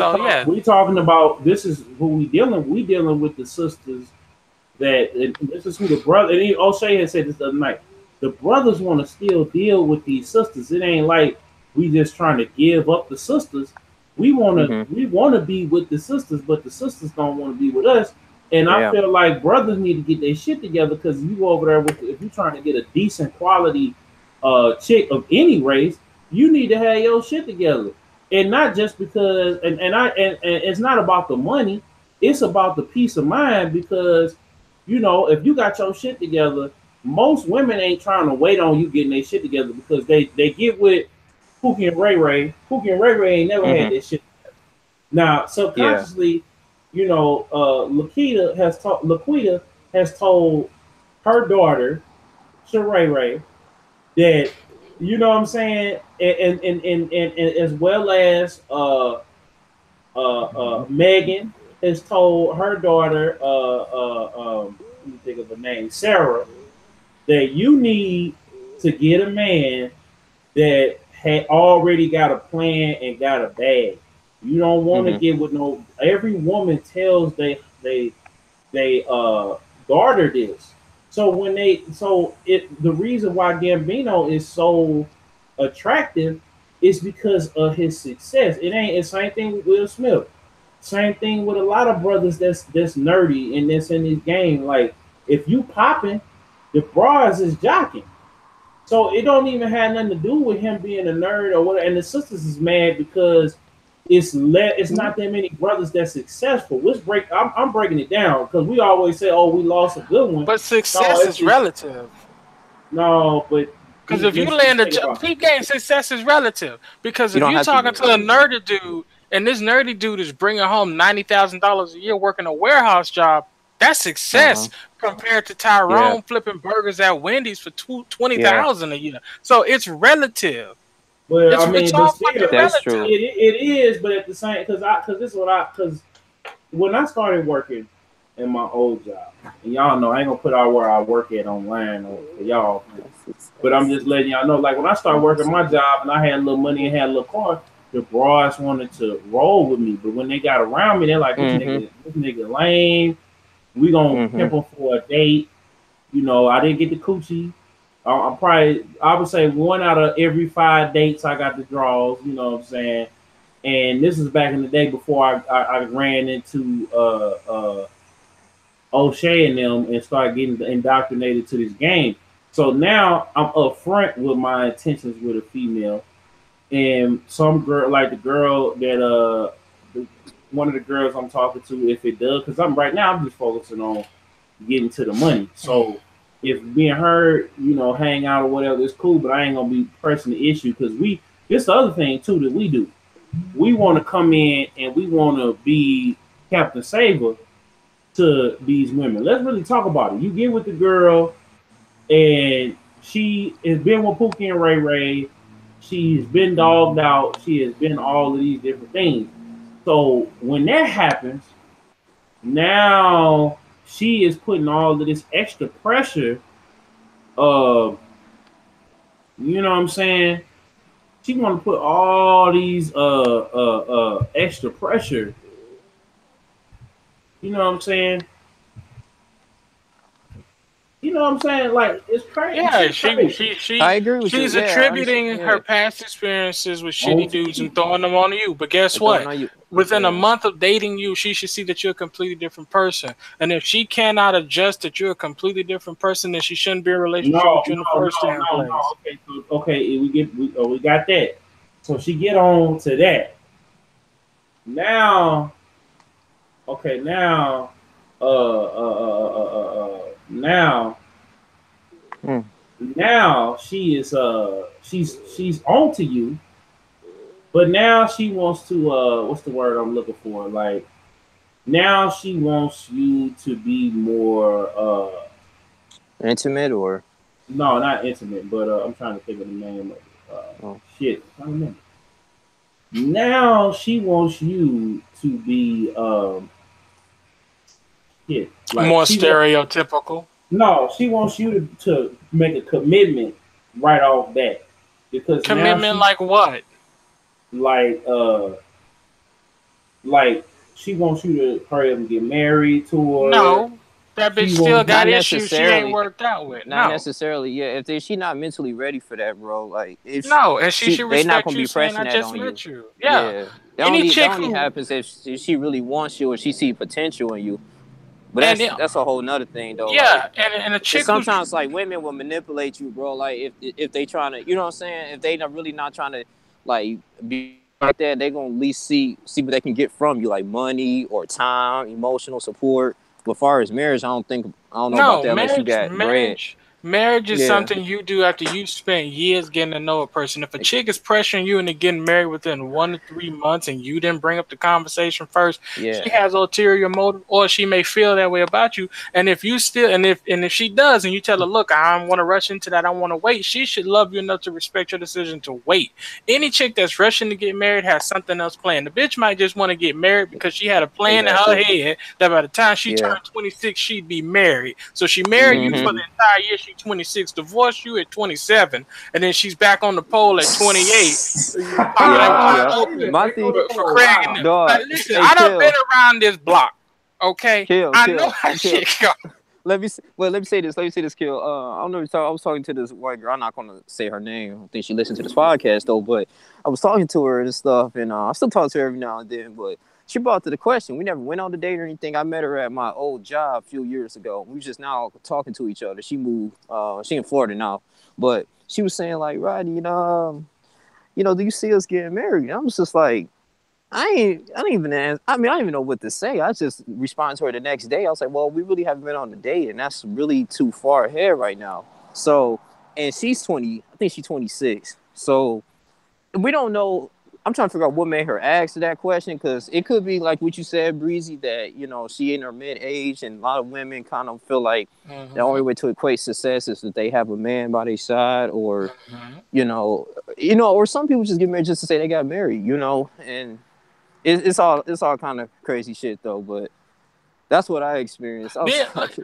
we talking about, this is who we dealing. We dealing with the sisters that, this is who the brother. And O'Shea had said this the other night. The brothers want to still deal with these sisters. It ain't like we just trying to give up the sisters. We want to be with the sisters, but the sisters don't want to be with us. And I feel like brothers need to get their shit together, because you go over there if you're trying to get a decent quality chick of any race, you need to have your shit together. And not just because, and it's not about the money, it's about the peace of mind, because, if you got your shit together, most women ain't trying to wait on you getting their shit together, because they get with Pookie and Ray Ray. Pookie and Ray Ray ain't never had their shit together. Now, subconsciously, Laquita has told her daughter, Sheree Ray, that, you know what I'm saying, and as well as Megan has told her daughter, let me think of the name, Sarah, that you need to get a man that had already got a plan and got a bag. You don't want to get with no. Every woman tells they daughter this. So the reason why Gambino is so attractive is because of his success. It's same thing with Will Smith. Same thing with a lot of brothers that's nerdy and that's in this game. Like, if you popping, the bras is jocking. So it don't even have nothing to do with him being a nerd or whatever. And the sisters is mad because it's not that many brothers that's successful. I'm breaking it down, because we always say, oh, we lost a good one. But success is relative. No, but because if you land a peak game, success is relative. Because if you're talking to a nerdy dude, and this nerdy dude is bringing home $90,000 a year working a warehouse job, that's success compared to Tyrone flipping burgers at Wendy's for $20,000 a year. So it's relative. Well, that's true. It is, but at the same, because when I started working in my old job, and y'all know I ain't gonna put out where I work at online for y'all, but I'm just letting y'all know, like, when I started working my job and I had a little money and had a little car, the bras wanted to roll with me, but when they got around me, they're like, this nigga lame. We gonna pimp him for a date. I didn't get the coochie. I would say 1 out of every 5 dates I got the draws. You know what I'm saying? And this is back in the day before I ran into O'Shea and them and started getting indoctrinated to this game. So now I'm upfront with my intentions with a female, and some girl like the girl that one of the girls I'm talking to, if it does, because I'm just focusing on getting to the money. So if me and her, hang out or whatever, it's cool, but I ain't gonna be pressing the issue because this the other thing too that we do. We want to come in and we want to be Captain Saver to these women. Let's really talk about it. You get with the girl, and she has been with Pookie and Ray Ray. She's been dogged out. She has been all of these different things. So when that happens, now she is putting all of this extra pressure. You know what I'm saying? She want to put all these extra pressure. You know what I'm saying? You know what I'm saying? Like, it's crazy. Yeah, I agree with she's you. attributing her past experiences with shitty dudes and throwing them on you. But guess what? Within a month of dating you, she should see that you're a completely different person. And if she cannot adjust that you're a completely different person, then she shouldn't be in a relationship with you in the first place. Okay, we got that. So she get on to that. Now, now she is she's on to you, but now she wants to what's the word I'm looking for? Like, now she wants you to be more intimate, or no, not intimate, but I'm trying to think of the name of it. Shit, I don't remember. Now she wants you to be like more stereotypical. No, she wants you to make a commitment right off bat. Because commitment like what? Like she wants you to hurry up and get married to her. No. That bitch still got issues she ain't worked out with. Not necessarily, yeah. If she's not mentally ready for that, bro, like if and she should respect not gonna you be pressing saying, that I just on met you. Yeah. That only happens if she really wants you or she see potential in you. But that's a whole nother thing, though. Yeah, like, and a chick sometimes like women will manipulate you, bro. Like if they trying to, you know what I'm saying? If they not really not trying to like be like that, they gonna at least see what they can get from you, like money or time, emotional support. But as far as marriage, I don't know about that unless you got bread. Marriage is something you do after you spent years getting to know a person. If a chick is pressuring you into getting married within 1 to 3 months and you didn't bring up the conversation first, she has ulterior motive, or she may feel that way about you. And if you still, and if she does, and you tell her, look, I don't want to rush into that, I want to wait, she should love you enough to respect your decision to wait. Any chick that's rushing to get married has something else planned. The bitch might just want to get married because she had a plan in her head that by the time she turned 26, she'd be married. So she married you for the entire year. She 26, divorced you at 27, and then she's back on the pole at 28. My thing for Craig and them. Like, listen, I done been around this block. Okay, I know how shit go. Let me say this. Kill. I don't know. I was talking to this white girl. I'm not gonna say her name. I don't think she listened to this podcast though. But I was talking to her and stuff, and I still talk to her every now and then. But she brought to the question. We never went on a date or anything. I met her at my old job a few years ago. We just now talking to each other. She moved. She in Florida now. But she was saying like, Rodney, do you see us getting married? I was just like, I don't even know what to say. I just responded to her the next day. I was like, well, we really haven't been on a date, and that's really too far ahead right now. So, and she's 20. I think she's 26. So we don't know. I'm trying to figure out what made her ask that question, because it could be like what you said, Breezy, that, she in her mid-age, and a lot of women kind of feel like the only way to equate success is that they have a man by their side, or, or some people just get married just to say they got married, and it's all kind of crazy shit though, but that's what I experienced.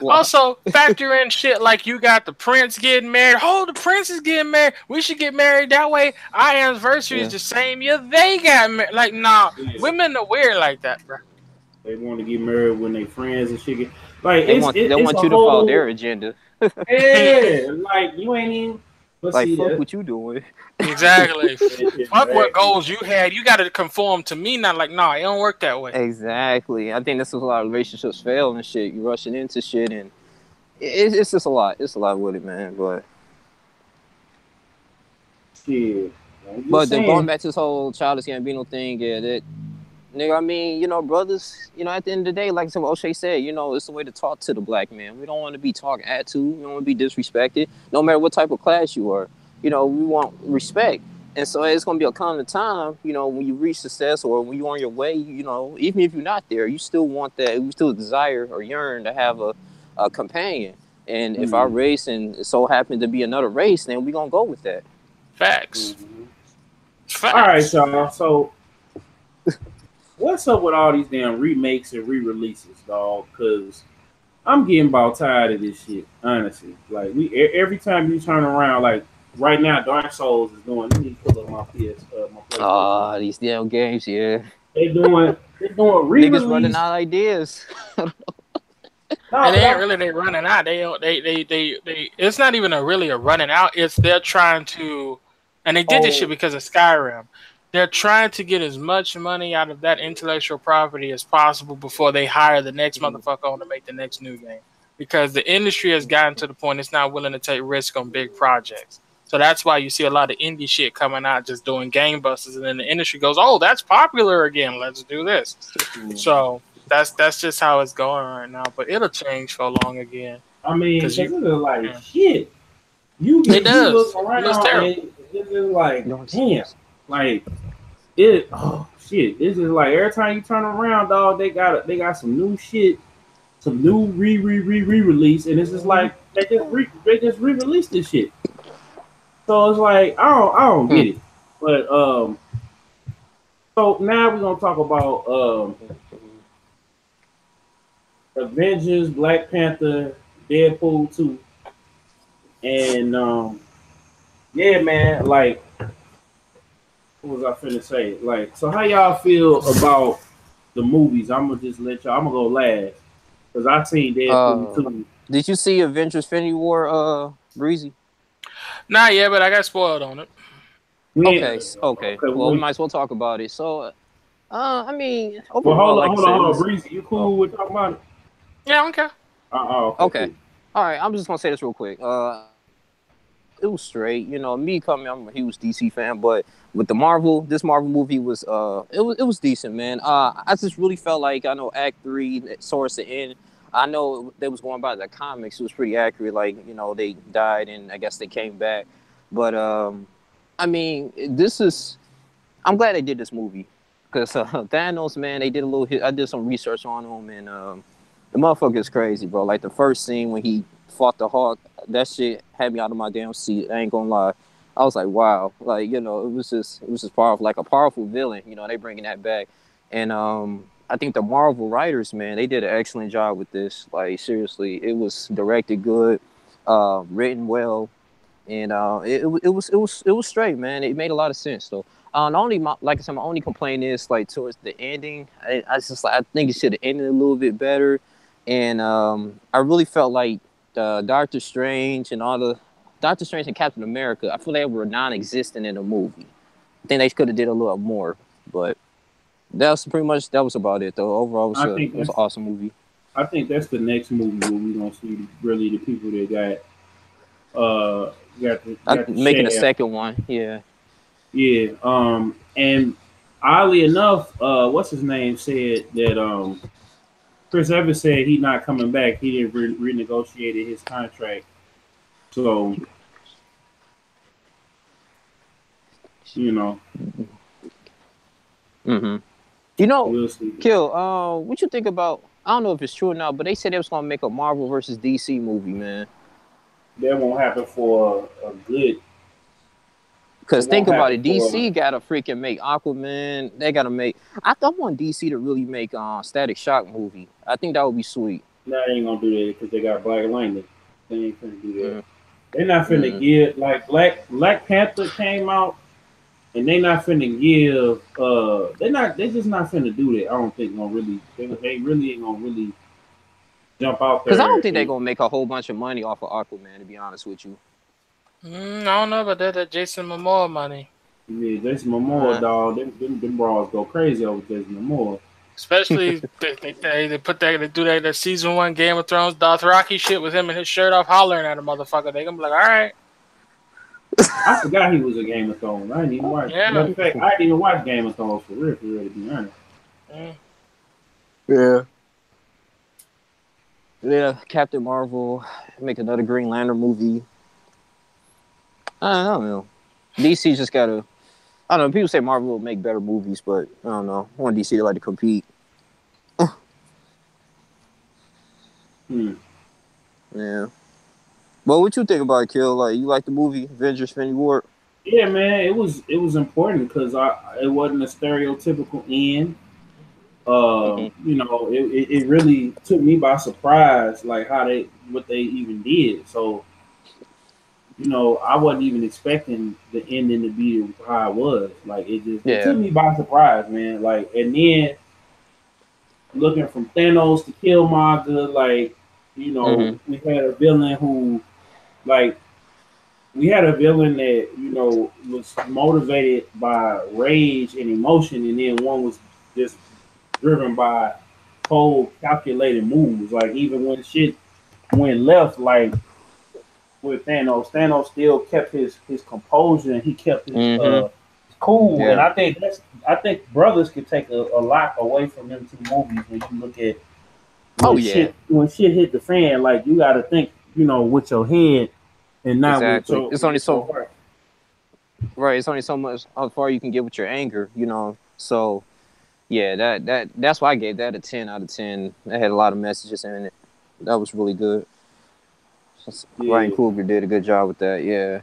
Also, factor in shit like you got the prince getting married. Oh, the prince is getting married. We should get married that way. Our anniversary is the same year they got married. Like, women are weird like that, bro. They want to get married when they friends and shit. They want you to follow their agenda. Yeah, like you ain't even. But Like see fuck that. what you doing. Exactly. Fuck what Exactly. goals you had. You got to conform to me. Not like, nah, it don't work that way. Exactly. I think that's where a lot of relationships fail and shit. You rushing into shit and it's just a lot. It's a lot with it, man. Shit. I'm just But then going saying. back to this whole Childish Gambino thing, yeah, that nigga, I mean, you know, brothers, you know, at the end of the day, like what O'Shea said, you know, it's the way to talk to the black man. We don't want to be talked at to. We don't want to be disrespected, no matter what type of class you are. You know, we want respect. And so it's going to be a common time, you know, when you reach success or when you're on your way, you know, even if you're not there, you still want that, you still desire or yearn to have a companion. And if our race and it so happened to be another race, then we're going to go with that. Facts. Mm-hmm. All right, Facts. y'all. So what's up with all these damn remakes and re-releases, dog? Because I'm getting about tired of this shit, honestly. Like every time you turn around, like right now, Dark Souls is doing. Let me pull up my my PlayStation. Ah, these damn games, yeah. They're doing Niggas running re-release. out of ideas. No, And but they ain't really they running out. They it's not even really a running out. It's they're trying to, and they did this shit oh, because of Skyrim. They're trying to get as much money out of that intellectual property as possible before they hire the next motherfucker on to make the next new game. Because the industry has gotten to the point it's not willing to take risk on big projects. So that's why you see a lot of indie shit coming out just doing game busters, and then the industry goes, "Oh, that's popular again. Let's do this." So that's just how it's going right now. But it'll change for long again I mean, because because you. it's like Yeah. shit. You It you look does. It looks around terrible. and it's just like, No, it's damn, like it. Oh shit! It's just like every time you turn around, dog, they got some new shit, some new re-release, and it's just like they just re-released this shit. So it's like I don't get it. But so now we're gonna talk about Avengers, Black Panther, Deadpool 2, and yeah, man, like what was I finna say? Like, so how y'all feel about the movies? I'm gonna just let y'all. I'm gonna go last because I seen Deadpool Uh, 2. did you see Avengers Infinity War, Breezy? Not yet, but I got spoiled on it. When Okay, okay. okay, Well, we when, might as well talk about it. So, I mean, well, overall, like I said, it hold on, was. Breezy, you Oh, cool with talking about it? Yeah, okay. Okay, okay. cool. All right, I'm just gonna say this real quick. It was straight. You know, me coming, I'm a huge DC fan, but with the Marvel, this Marvel movie was it was decent, man. I just really felt like I know Act 3 towards the end. I know they was going by the comics. It was pretty accurate. Like you know, they died and I guess they came back. But I mean, this is. I'm glad they did this movie because Thanos, man, they did a little. I did some research on him, and the motherfucker is crazy, bro. Like the first scene when he fought the Hawk, that shit had me out of my damn seat. I ain't gonna lie. I was like, wow, like you know, it was just powerful, like a powerful villain. You know, they bringing that back, and I think the Marvel writers, man, they did an excellent job with this. Like seriously, it was directed good, written well, and it was straight, man. It made a lot of sense though. Like I said, my only complaint is like towards the ending. I just like I think it should have ended a little bit better, and I really felt like Doctor Strange and all the Doctor Strange and Captain America. I feel they were non-existent in the movie. I think they could have did a little more, but that was about it though. Overall, I it think was an that's awesome movie. I think that's the next movie where we gonna see really the people that got the Making a shaft. second one, yeah. Yeah. And oddly enough, what's his name said that Chris Evans said he not coming back. He didn't renegotiated his contract. So you know, Mm-hmm. You know, we'll see. Kill, what you think about? I don't know if it's true or not, but they said they was gonna make a Marvel versus DC movie, man. That won't happen for a good. It Cause think won't about happen it, for. DC gotta freaking make Aquaman. They gotta make. I want DC to really make Static Shock movie. I think that would be sweet. Nah, they ain't gonna do that because they got Black Lightning. They ain't finna do that. Mm, They're not finna mm. give like Black Panther came out and they not finna give they just not finna do that. I don't think gonna really they really ain't gonna really jump out there. Because I don't think they're gonna make a whole bunch of money off of Aquaman. To be honest with you. I don't know about that Jason Momoa money. Yeah, Jason Momoa, dog. Them bras go crazy over Jason Momoa. Especially they put they do that season 1 Game of Thrones Dothraki shit with him and his shirt off hollering at a motherfucker. They gonna be like, all right. I forgot he was a Game of Thrones. I didn't even watch. Yeah. Matter of fact, I didn't even watch Game of Thrones for real, to be honest. Yeah. Yeah, Captain Marvel, make another Green Lantern movie. I don't know. DC just gotta. I don't know. People say Marvel will make better movies, but I don't know. I want DC to like to compete. Yeah. Well, what you think about it, Kill? Like, you like the movie Avengers Infinity War? Yeah, man, it was important because it wasn't a stereotypical end. You know, it really took me by surprise, like what they even did. So, you know, I wasn't even expecting the ending to be how it was. Like it took me by surprise, man. Like, and then looking from Thanos to Killmonger, like, you know, we had a villain who, like, we had a villain that, you know, was motivated by rage and emotion, and then one was just driven by cold, calculated moves. Like, even when shit went left, like with Thanos still kept his composure and he kept his cool. Yeah. And I think brothers could take a lot away from them two movies when you look at when shit hit the fan. Like, you got to think, you know, with your head and not with your. It's only so far. Right. It's only so much how far you can get with your anger, you know. So yeah, that's why I gave that a 10 out of 10. That had a lot of messages in it. That was really good. Ryan Coogler did a good job with that. Yeah.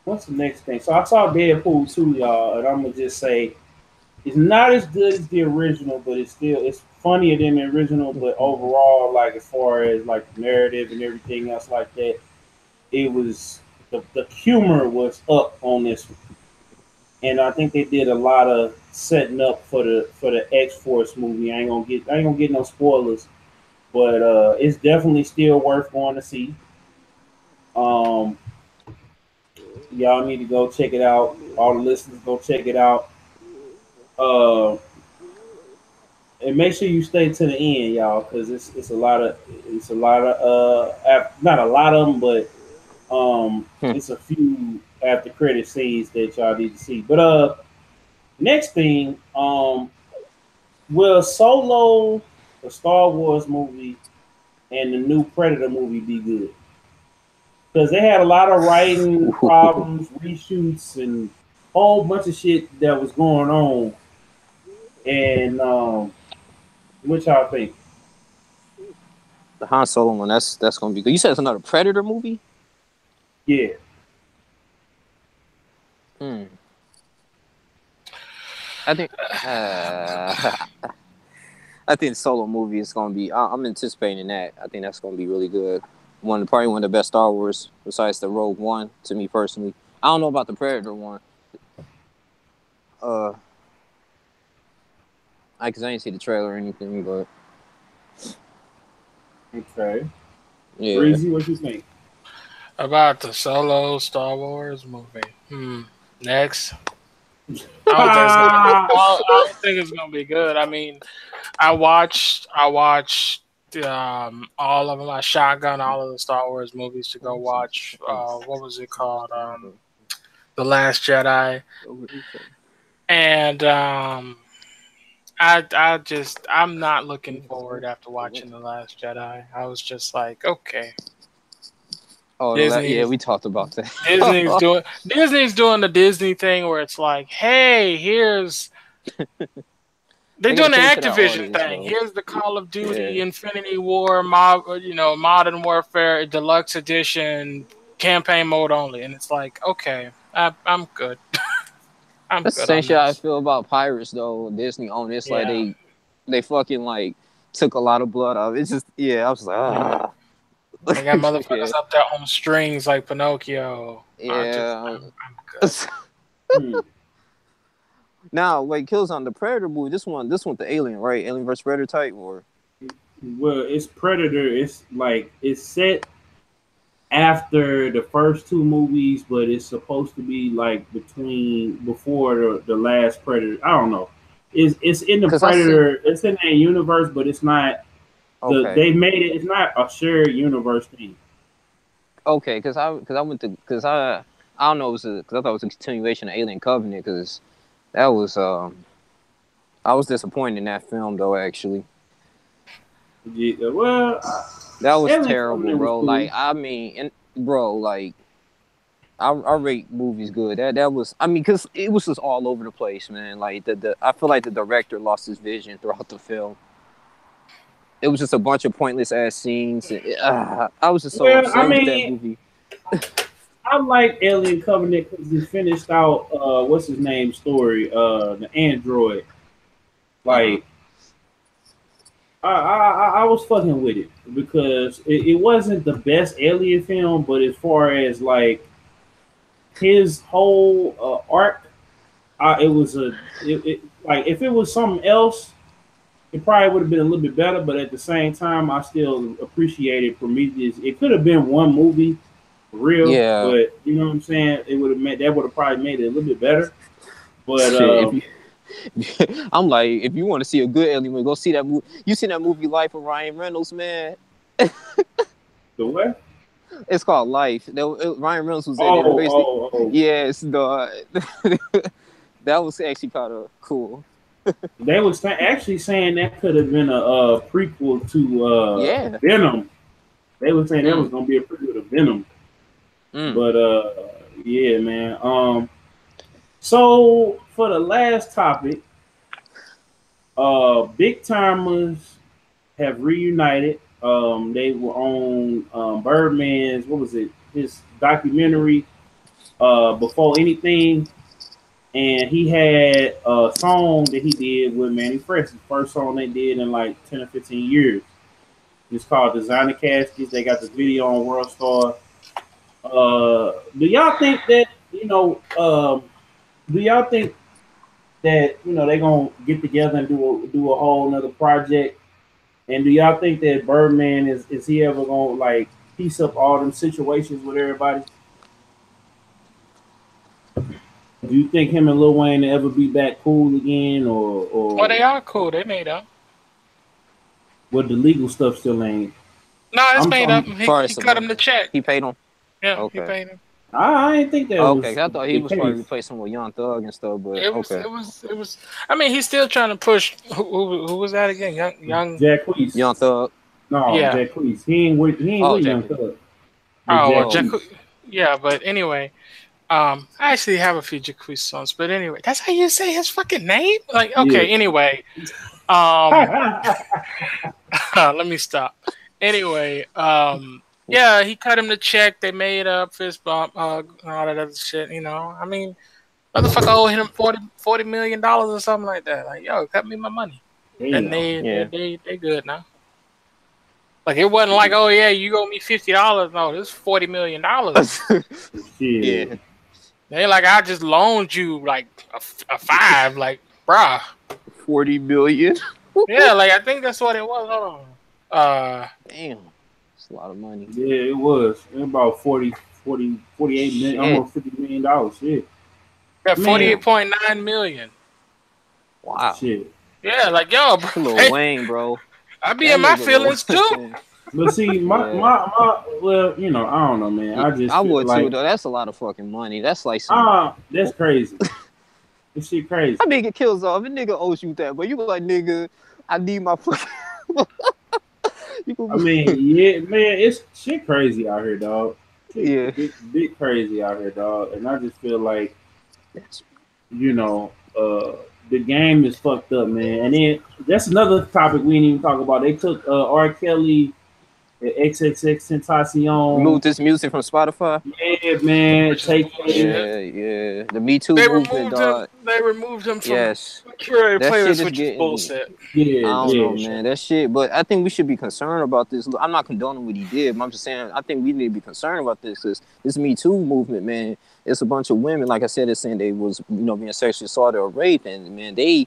What's the next thing? So I saw Deadpool 2, y'all, and I'm gonna just say it's not as good as the original, but it's funnier than the original. But overall, like, as far as like the narrative and everything else like that, it was the humor was up on this one. And I think they did a lot of setting up for the X-Force movie. I ain't gonna get no spoilers, but it's definitely still worth going to see. Y'all need to go check it out. All the listeners, go check it out. And make sure you stay to the end, y'all, because it's a lot of not a lot of them, but it's a few after credit scenes that y'all need to see. But next thing, will Solo, the Star Wars movie, and the new Predator movie be good? Because they had a lot of writing problems, reshoots, and a whole bunch of shit that was going on. And what y'all think? The Han Solo one, that's gonna be good. You said it's another Predator movie? Yeah. I think I think the Solo movie is gonna be. I'm anticipating that. I think that's gonna be really good. Probably one of the best Star Wars besides the Rogue One, to me personally. I don't know about the Predator one. I didn't see the trailer or anything, but okay. Yeah. Breezy, what you think about the Solo Star Wars movie? Next. I don't think it's gonna be good. I mean, I watched all of them. I shotgun all of the Star Wars movies to go watch. What was it called? The Last Jedi. And I'm not looking forward after watching The Last Jedi. I was just like, okay. Oh, yeah, we talked about that. Disney's doing the Disney thing where it's like, hey, here's they're doing the Activision thing. Here's the Call of Duty Infinity War Modern Warfare Deluxe Edition campaign mode only, and it's like, okay, I'm good. That's the same shit I feel about Pirates though. Disney on this, like they fucking like took a lot of blood out of it. It's just I was like, They got motherfuckers up there on strings like Pinocchio. Yeah. Hmm. Now, wait, Killzone, the Predator movie. This one, the Alien, right? Alien vs Predator type, or Well, it's Predator. It's like it's set after the first two movies, but it's supposed to be like before the last Predator. I don't know. It's in the Predator. It's in that universe, but it's not. They made it. It's not a shared universe thing. Okay, because I don't know, because I thought it was a continuation of Alien Covenant, because that was I was disappointed in that film though, actually. Yeah, well, that was Alien terrible, Covenant bro. was cool. Like, I mean, bro, like, I rate movies good. That was, I mean, because it was just all over the place, man. Like I feel like the director lost his vision throughout the film. It was just a bunch of pointless ass scenes. I was just so upset with that movie. I like Alien Covenant because he finished out what's his name story, the android. Like, I was fucking with it because it wasn't the best Alien film, but as far as like his whole arc, it was like if it was something else, it probably would have been a little bit better. But at the same time, I still appreciated Prometheus. It could have been one movie, for real. Yeah. But you know what I'm saying? It would have probably made it a little bit better. But I'm like, if you want to see a good alien, go see that movie. You seen that movie Life of Ryan Reynolds, man? The what? It's called Life. Ryan Reynolds was in it. Yes, that was actually kind of cool. They was actually saying that could have been a prequel to Venom. They were saying that was gonna be a prequel to Venom. But yeah, man. So for the last topic, Big Tymers have reunited. They were on Birdman's, what was it? His documentary, Before Anything. And he had a song that he did with Manny Fresh, the first song they did in like 10 or 15 years. It's called Designer Caskets. They got the video on World Star. Do y'all think that, they're gonna get together and do a whole nother project? And do y'all think that Birdman is he ever gonna like piece up all them situations with everybody? Do you think him and Lil Wayne will ever be back cool again, or? Well, they are cool. They made up. Well, the legal stuff still ain't. No, it's made up. He cut him the check. He paid him. Yeah, he paid him. I didn't think that. Okay, I thought he was probably replacing with Young Thug and stuff, but it was. I mean, he's still trying to push. Who was that again? Young Jacquees. Young Thug. No, yeah. Jacquees. He ain't with Young Thug. Jacquees. Yeah, but anyway. I actually have a few Jacquees songs, but anyway, that's how you say his fucking name? Like, okay, anyway. Let me stop. Anyway, yeah, he cut him the check. They made up, fist bump, hug, and all that other shit, you know. I mean, motherfucker owed him $40 million or something like that. Like, yo, cut me my money. And they good now. Like, it wasn't like, oh, yeah, you owe me $50. No, this is $40 million. Yeah. They like, I just loaned you like a $5, like, bruh. 40 million. Yeah, like I think that's what it was. Hold on. Damn, it's a lot of money. Yeah, it was. It was about 48 million, almost $50 million. Shit. Yeah, 48.9 million. Wow. Shit. Yeah, like yo, bro. Lil Wayne, bro. I be in my feelings too. But see, my well, you know, I don't know, man. I would like, too, though. That's a lot of fucking money. That's like some. That's crazy. This shit crazy. I mean, it kills off. If a nigga owes you that, but you be like, nigga, I need my fucking. I mean, yeah, man, it's shit crazy out here, dog. Yeah, big crazy out here, dog. And I just feel like, you know, the game is fucked up, man. And then that's another topic we didn't even talk about. They took R. Kelly XXX Tentacion. Remove this music from Spotify. Yeah, man. Take Yeah. The Me Too They movement, removed dog. him. They removed him from Yes. curated That shit playlist, is which is getting. bullshit. Yeah, I don't know, man. That shit. But I think we should be concerned about this. I'm not condoning what he did, but I'm just saying I think we need to be concerned about this because this Me Too movement, man, it's a bunch of women, like I said, it's saying they was, being sexually assaulted or raped, and man, they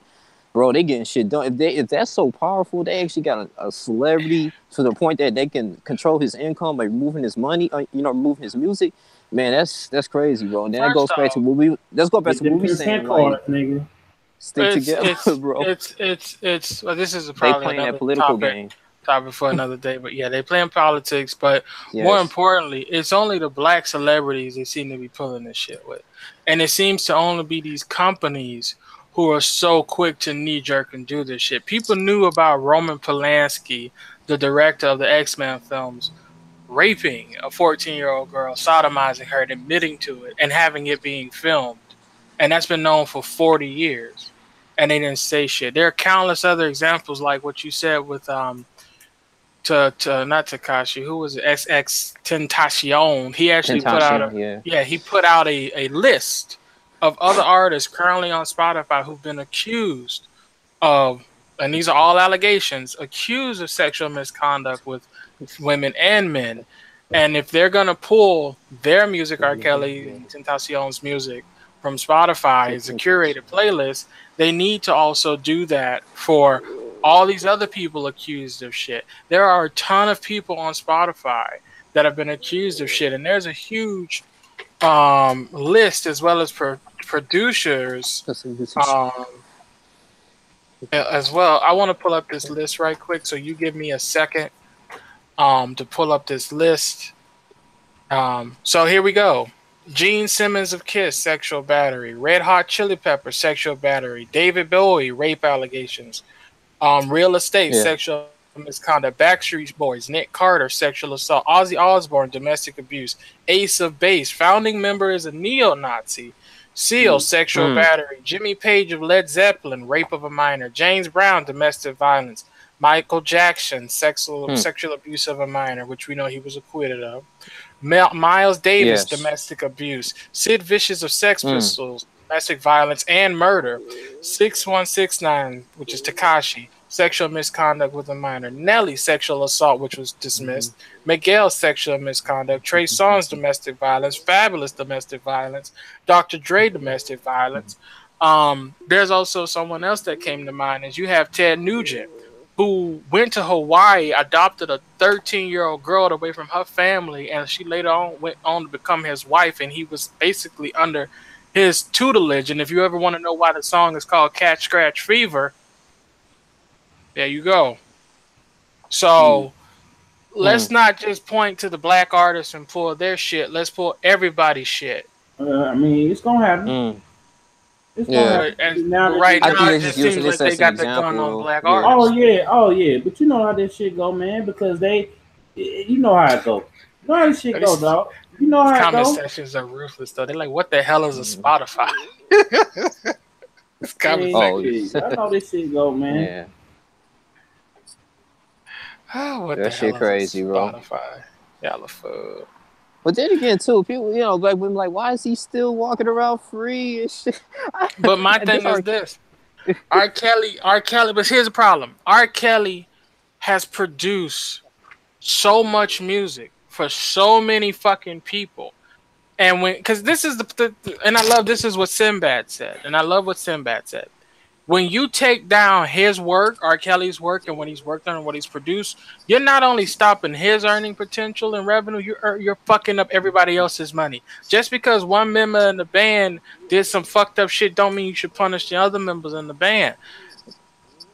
getting shit done. If that's so powerful, they actually got a celebrity to the point that they can control his income by removing his money, removing his music. Man, that's crazy, bro. And then that goes back to what we saying, like, nigga. stick together, bro. Well, this is They probably playing another that political game. topic for another day. But yeah, they playing politics. But Yes. more importantly, it's only the black celebrities they seem to be pulling this shit with, and it seems to only be these companies who are so quick to knee jerk and do this shit. People knew about Roman Polanski, the director of the X-Men films, raping a 14-year-old girl, sodomizing her, and admitting to it, and having it being filmed. And that's been known for 40 years. And they didn't say shit. There are countless other examples like what you said with not Takashi, who was it? XX Tentacion. He actually put out he put out a list of other artists currently on Spotify who've been accused of, and these are all allegations, accused of sexual misconduct with women and men. And if they're gonna pull their music, R. Kelly and Tentacion's music, from Spotify as a curated playlist, they need to also do that for all these other people accused of shit. There are a ton of people on Spotify that have been accused of shit, and there's a huge list as well as producers as well. I want to pull up this list right quick, so you give me a second to pull up this list. So here we go. Gene Simmons of Kiss, sexual battery. Red Hot Chili Peppers, sexual battery. David Bowie, rape allegations. Real Estate, sexual misconduct. Backstreet Boys, Nick Carter, sexual assault. Ozzy Osbourne, domestic abuse. Ace of Base, founding member is a neo-Nazi. Seal, sexual battery. Jimmy Page of Led Zeppelin, rape of a minor. James Brown, domestic violence. Michael Jackson, sexual abuse of a minor, which we know he was acquitted of. Miles Davis, domestic abuse. Sid Vicious of Sex Pistols, domestic violence and murder. 6169, which is Tekashi, sexual misconduct with a minor. Nelly, sexual assault, which was dismissed. Miguel, sexual misconduct. Trey Songz, domestic violence. Fabulous, domestic violence. Dr. Dre, domestic violence. There's also someone else that came to mind, is you have Ted Nugent, who went to Hawaii, adopted a 13-year-old girl away from her family, and she later on went on to become his wife, and he was basically under his tutelage. And if you ever want to know why the song is called Cat Scratch Fever, there you go. So let's not just point to the black artists and pull their shit. Let's pull everybody's shit. I mean, it's going to happen. Right now, it just seems like they got the gun on black artists. Oh yeah, but you know how this shit go, man, because you know how it go. You know how this shit go, dog. You know how it go. Comment sections are ruthless, though. They're like, what the hell is a Spotify? It's comment sections. I know this shit go, man. What that the shit hell crazy, is a bro. Spotify? Y'all a fool. But then again, too, people, black women, like, why is he still walking around free and shit? But my thing is this. R. Kelly, but here's the problem. R. Kelly has produced so much music for so many fucking people. And because this is and I love, this is what Sinbad said. And I love what Sinbad said. When you take down his work, R. Kelly's work, and when he's worked on and what he's produced, you're not only stopping his earning potential and revenue, you're fucking up everybody else's money. Just because one member in the band did some fucked up shit don't mean you should punish the other members in the band.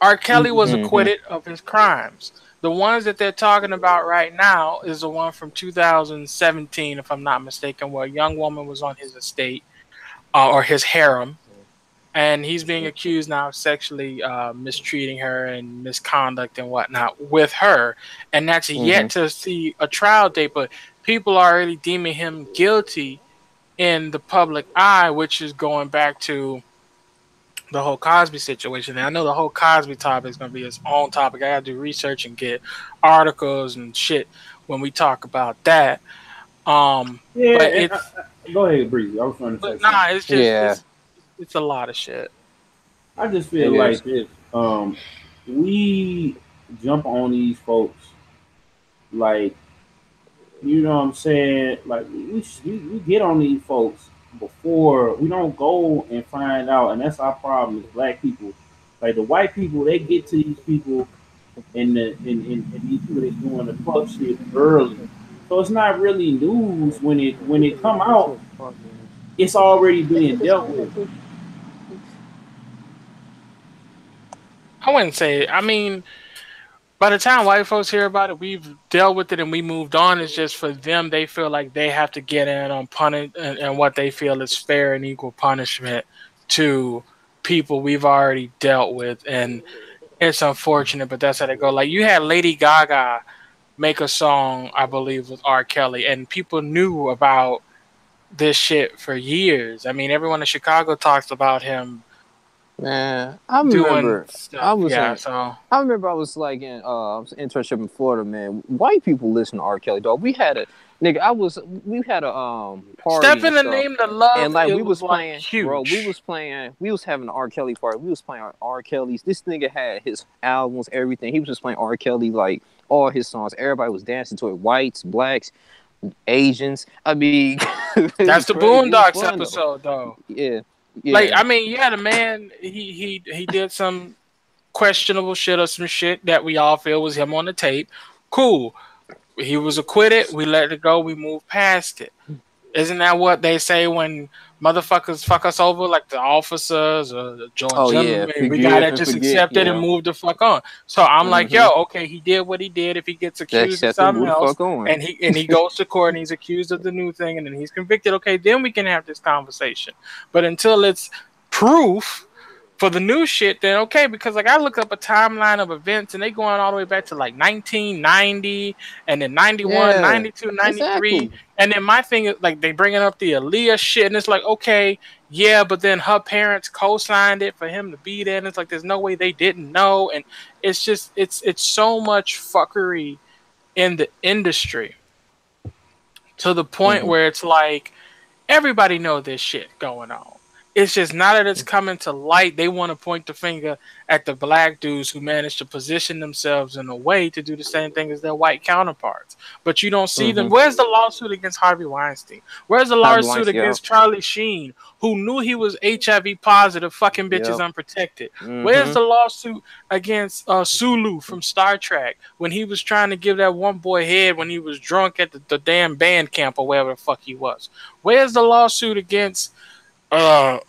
R. Kelly was acquitted of his crimes. The ones that they're talking about right now is the one from 2017, if I'm not mistaken, where a young woman was on his estate or his harem. And he's being accused now of sexually mistreating her and misconduct and whatnot with her. And that's yet to see a trial date, but people are already deeming him guilty in the public eye, which is going back to the whole Cosby situation. And I know the whole Cosby topic is going to be its own topic. I got to do research and get articles and shit when we talk about that. Yeah, But and it's go ahead, Breezy. I was trying to say but something. nah, it's just Yeah. it's a lot of shit. I just It feel is. like this. We jump on these folks like, you know what I'm saying? Like we get on these folks before we don't go and find out, and that's our problem as black people. Like the white people, they get to these people and these people that's doing the fuck shit early. So it's not really news when it come out. It's already being dealt with. I wouldn't say. I mean, by the time white folks hear about it, we've dealt with it and we moved on. It's just for them, they feel like they have to get in on punish and what they feel is fair and equal punishment to people we've already dealt with, and it's unfortunate, but that's how they go. Like you had Lady Gaga make a song, I believe, with R. Kelly, and people knew about this shit for years. I mean, everyone in Chicago talks about him Man, I doing remember I stuff. was Yeah, in so I remember I was like in I was an internship in Florida, man. White people listen to R. Kelly, dog. We had a party Step and in the stuff. Name of Love, And like it we was was like playing, bro, huge. we was having an R. Kelly party. We was playing R. Kelly's. This nigga had his albums, everything. He was just playing R. Kelly, like all his songs. Everybody was dancing to it. Whites, blacks, Asians. I mean, it That's was the crazy. It was Boondocks fun though. episode, though. Yeah, Like, yeah. I mean, you had a man. He did some questionable shit or some shit that we all feel was him on the tape. Cool. He was acquitted. We let it go. We moved past it. Isn't that what they say when motherfuckers fuck us over, like the officers or the George Oh yeah, Zimmerman? We gotta forgive and just forget. accept it and Yeah. move the fuck on. So I'm like, Mm-hmm. yo, okay, he did what he did. If he gets accused of Accept it. something Move the else, fuck on. and he goes to court and he's accused of the new thing, and then he's convicted, okay, then we can have this conversation. But until it's proof for the new shit, then okay, because like I look up a timeline of events and they going all the way back to like 1990 and then 91, Yeah. 92, 93. Exactly. And then my thing is like they bringing up the Aaliyah shit and it's like, okay, yeah, but then her parents co-signed it for him to be there and it's like there's no way they didn't know, and it's just it's so much fuckery in the industry to the point Mm-hmm. where it's like everybody know this shit going on. It's just now that it's coming to light, they want to point the finger at the black dudes who managed to position themselves in a way to do the same thing as their white counterparts. But you don't see them. Mm-hmm. Where's the lawsuit against Harvey Weinstein? Where's the Harvey lawsuit Weinstein. Yep. against Charlie Sheen, who knew he was HIV positive, fucking bitches Yep. unprotected? Where's Mm-hmm. the lawsuit against Sulu from Star Trek when he was trying to give that one boy head when he was drunk at the damn band camp or wherever the fuck he was? Where's the lawsuit against what's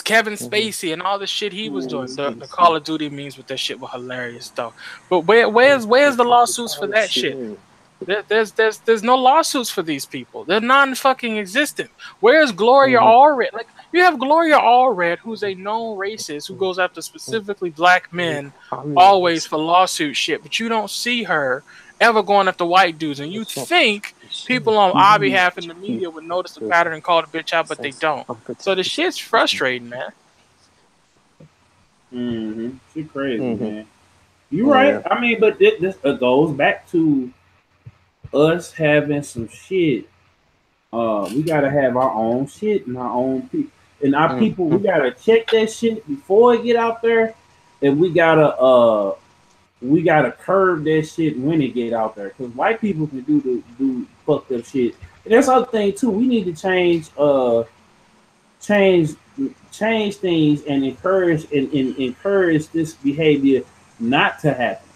Kevin Spacey and all the shit he was doing? The Call of Duty memes with that shit were hilarious stuff. But where's the lawsuits for that shit? There's no lawsuits for these people. They're non-fucking existent. Where's Gloria Allred? Like you have Gloria Allred, who's a known racist who goes after specifically black men always for lawsuit shit, but you don't see her ever going after white dudes, and you think people on our behalf in the media would notice the pattern and call the bitch out, but they don't. So the shit's frustrating, man. Mm-hmm. She crazy, Mm-hmm. man. You right. I mean, but this goes back to us having some shit. We gotta have our own shit and our own people. And our people, we gotta check that shit before it get out there, and we gotta curb that shit when it get out there. Because white people can do fucked up shit. And that's other thing too. We need to change things and encourage this behavior not to happen.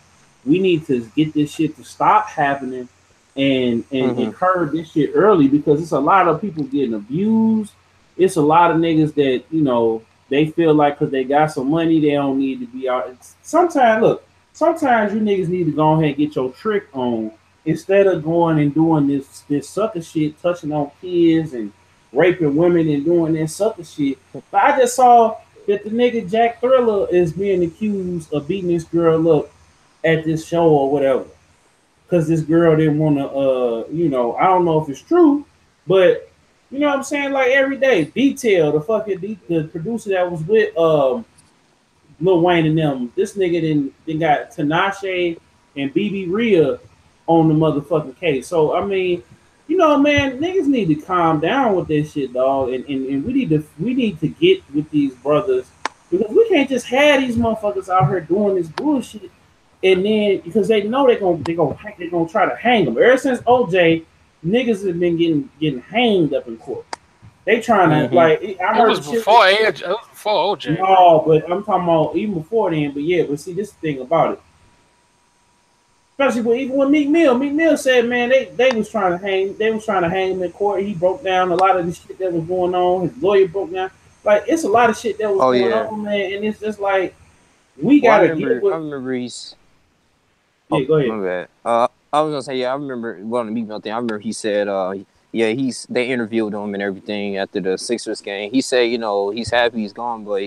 We need to get this shit to stop happening and curb this shit early, because it's a lot of people getting abused. It's a lot of niggas that, you know, they feel like because they got some money, they don't need to be out. Sometimes you niggas need to go ahead and get your trick on instead of going and doing this sucker shit, touching on kids and raping women and doing that sucker shit. But I just saw that the nigga Jack Thriller is being accused of beating this girl up at this show or whatever, because this girl didn't want to, you know, I don't know if it's true, but you know what I'm saying? Like every day, Detail, the producer that was with Lil Wayne and them, this nigga then got Tinashe and BB Rhea on the motherfucking case. So I mean, you know, man, niggas need to calm down with this shit, dog. And we need to get with these brothers because we can't just have these motherfuckers out here doing this bullshit. And then because they know they're gonna try to hang them. Ever since OJ, niggas have been getting hanged up in court. They trying to like. I heard it was before OJ. No, but I'm talking about even before then. But yeah, but see, this thing about it. Especially even with Meek Mill said, man, they was trying to hang him in court. He broke down a lot of the shit that was going on. His lawyer broke down. Like it's a lot of shit that was going on, man. And it's just like we gotta get with. I remember he's. Yeah, go ahead. My bad. I was gonna say, I remember on the Meek Mill thing. I remember he said, they interviewed him and everything after the Sixers game. He said, you know, he's happy he's gone, but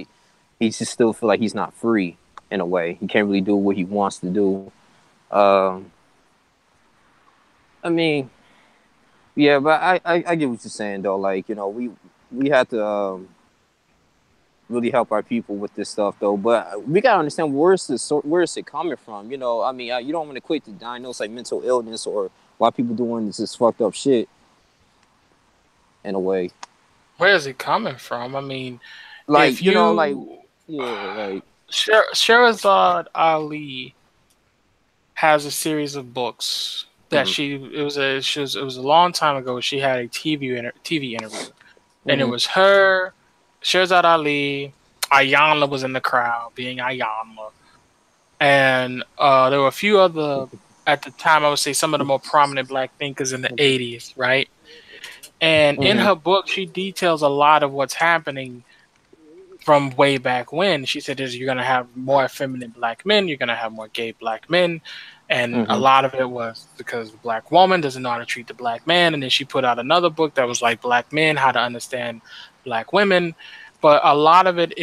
he just still feel like he's not free in a way. He can't really do what he wants to do. I mean, yeah, but I get what you're saying though. Like, you know, we have to really help our people with this stuff though. But we gotta understand where is it coming from? You know, I mean, you don't want to equate to diagnose like mental illness or why people doing this fucked up shit. In a way, where is it coming from? I mean, like if you know, like like Sherazade Ali has a series of books that it was a long time ago. She had a TV interview, and it was her, Sherazade Ali, Ayanla was in the crowd being Ayanla, and there were a few other at the time. I would say some of the more prominent black thinkers in the 80s, right? And in her book, she details a lot of what's happening from way back when. She said you're going to have more effeminate black men, you're going to have more gay black men, and a lot of it was because the black woman doesn't know how to treat the black man. And then she put out another book that was like Black Men, How to Understand Black Women. But a lot of it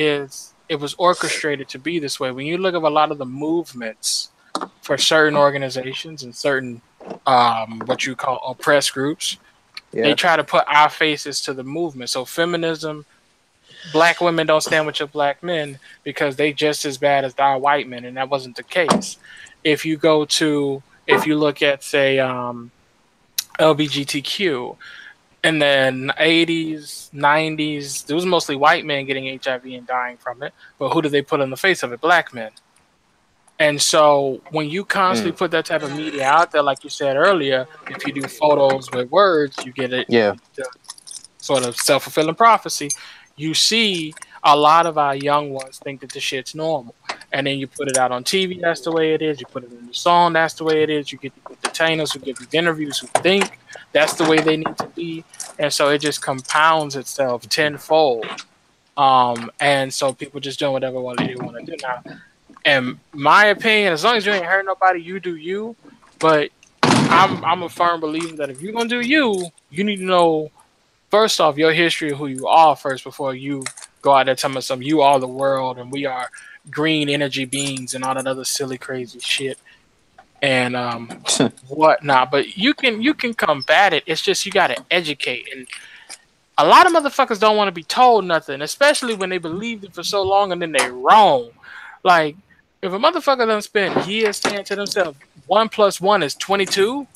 was orchestrated to be this way. When you look at a lot of the movements for certain organizations and certain what you call oppressed groups, they try to put our faces to the movement. So feminism, black women don't stand with your black men because they just as bad as our white men, and that wasn't the case. If you look at, say, LGBTQ, in the 80s, 90s, there was mostly white men getting HIV and dying from it, but who did they put in the face of it? Black men. And so when you constantly put that type of media out there, like you said earlier, if you do photos with words, you get it. Yeah. Sort of self-fulfilling prophecy. You see a lot of our young ones think that this shit's normal. And then you put it out on TV, that's the way it is. You put it in the song, that's the way it is. You get the entertainers who give these interviews who think that's the way they need to be. And so it just compounds itself tenfold. And so people just doing whatever they want to do now. In my opinion, as long as you ain't hurt nobody, you do you. But I'm a firm believer that if you're gonna do you need to know first off your history of who you are first before you go out there telling us you are the world and we are green energy beings and all that other silly crazy shit and whatnot. But you can combat it. It's just you gotta educate, and a lot of motherfuckers don't want to be told nothing, especially when they believed it for so long and then they wrong. Like, if a motherfucker done spend years saying to themselves 1 + 1 is 22,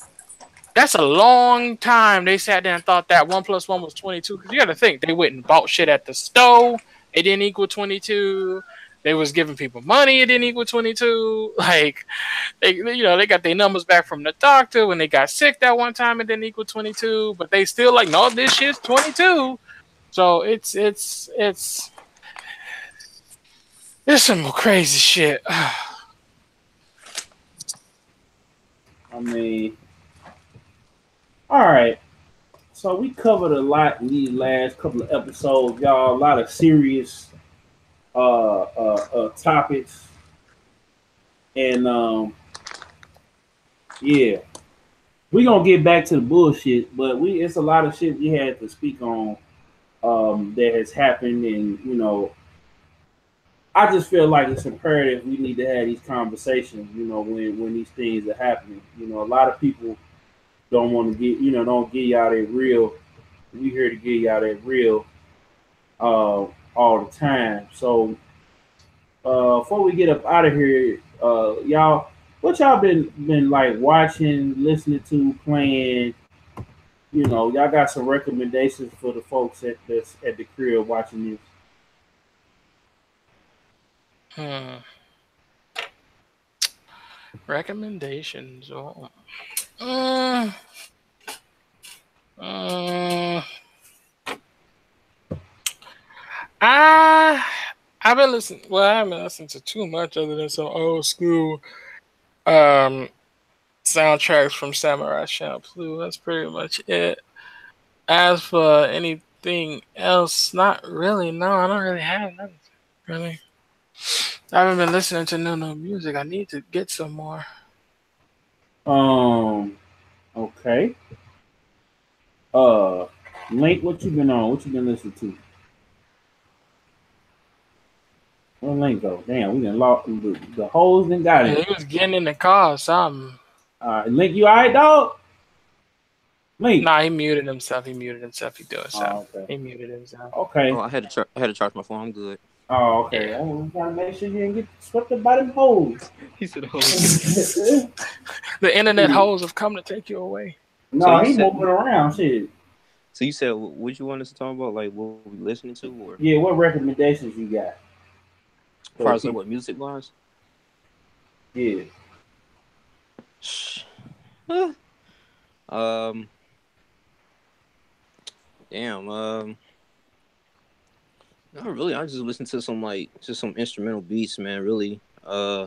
that's a long time they sat there and thought that 1 + 1 was 22. Because you got to think, they went and bought shit at the store, it didn't equal 22. They was giving people money, it didn't equal 22. Like, they got their numbers back from the doctor when they got sick that one time, it didn't equal 22. But they still like, no, this shit's 22. So it's some crazy shit. I mean, all right. So we covered a lot in these last couple of episodes, y'all. A lot of serious topics, and yeah, we gonna get back to the bullshit. But it's a lot of shit we had to speak on that has happened, and I just feel like it's imperative we need to have these conversations, when these things are happening. A lot of people don't want to don't get y'all that real. We here to get y'all that real all the time. So before we get up out of here, y'all, What y'all been like watching, listening to, playing? You know, y'all got some recommendations for the folks at the crib watching this. Hmm. Recommendations. Oh. Mm, mm, I I've been listening. Well, I haven't listened to too much other than some old school um soundtracks from Samurai Champloo. That's pretty much it. As for anything else, not really. No, I don't really have nothing. Really, I haven't been listening to no music. I need to get some more. Um. Okay. Uh. Link, what you been on? What you been listening to? Where Link go? Damn, we done lost the hoes and got Yeah, him. he was getting in the car or something. Link, you alright, dog? Link. Nah, he muted himself. He muted himself. He doing something. Oh, okay. He muted himself. Okay. Oh, I had to charge my phone. I'm good. Oh, okay. Yeah. I was trying to make sure you didn't get swept up by them hoes. He said, "Oh." The internet hoes have come to take you away. No, you he said- moving around. Shit. So you said what you want us to talk about? Like what we listening to, or Yeah, what recommendations you got? as far as like what music wise? Yeah. um. Damn. Not really. I just listen to some just some instrumental beats, man. Really. I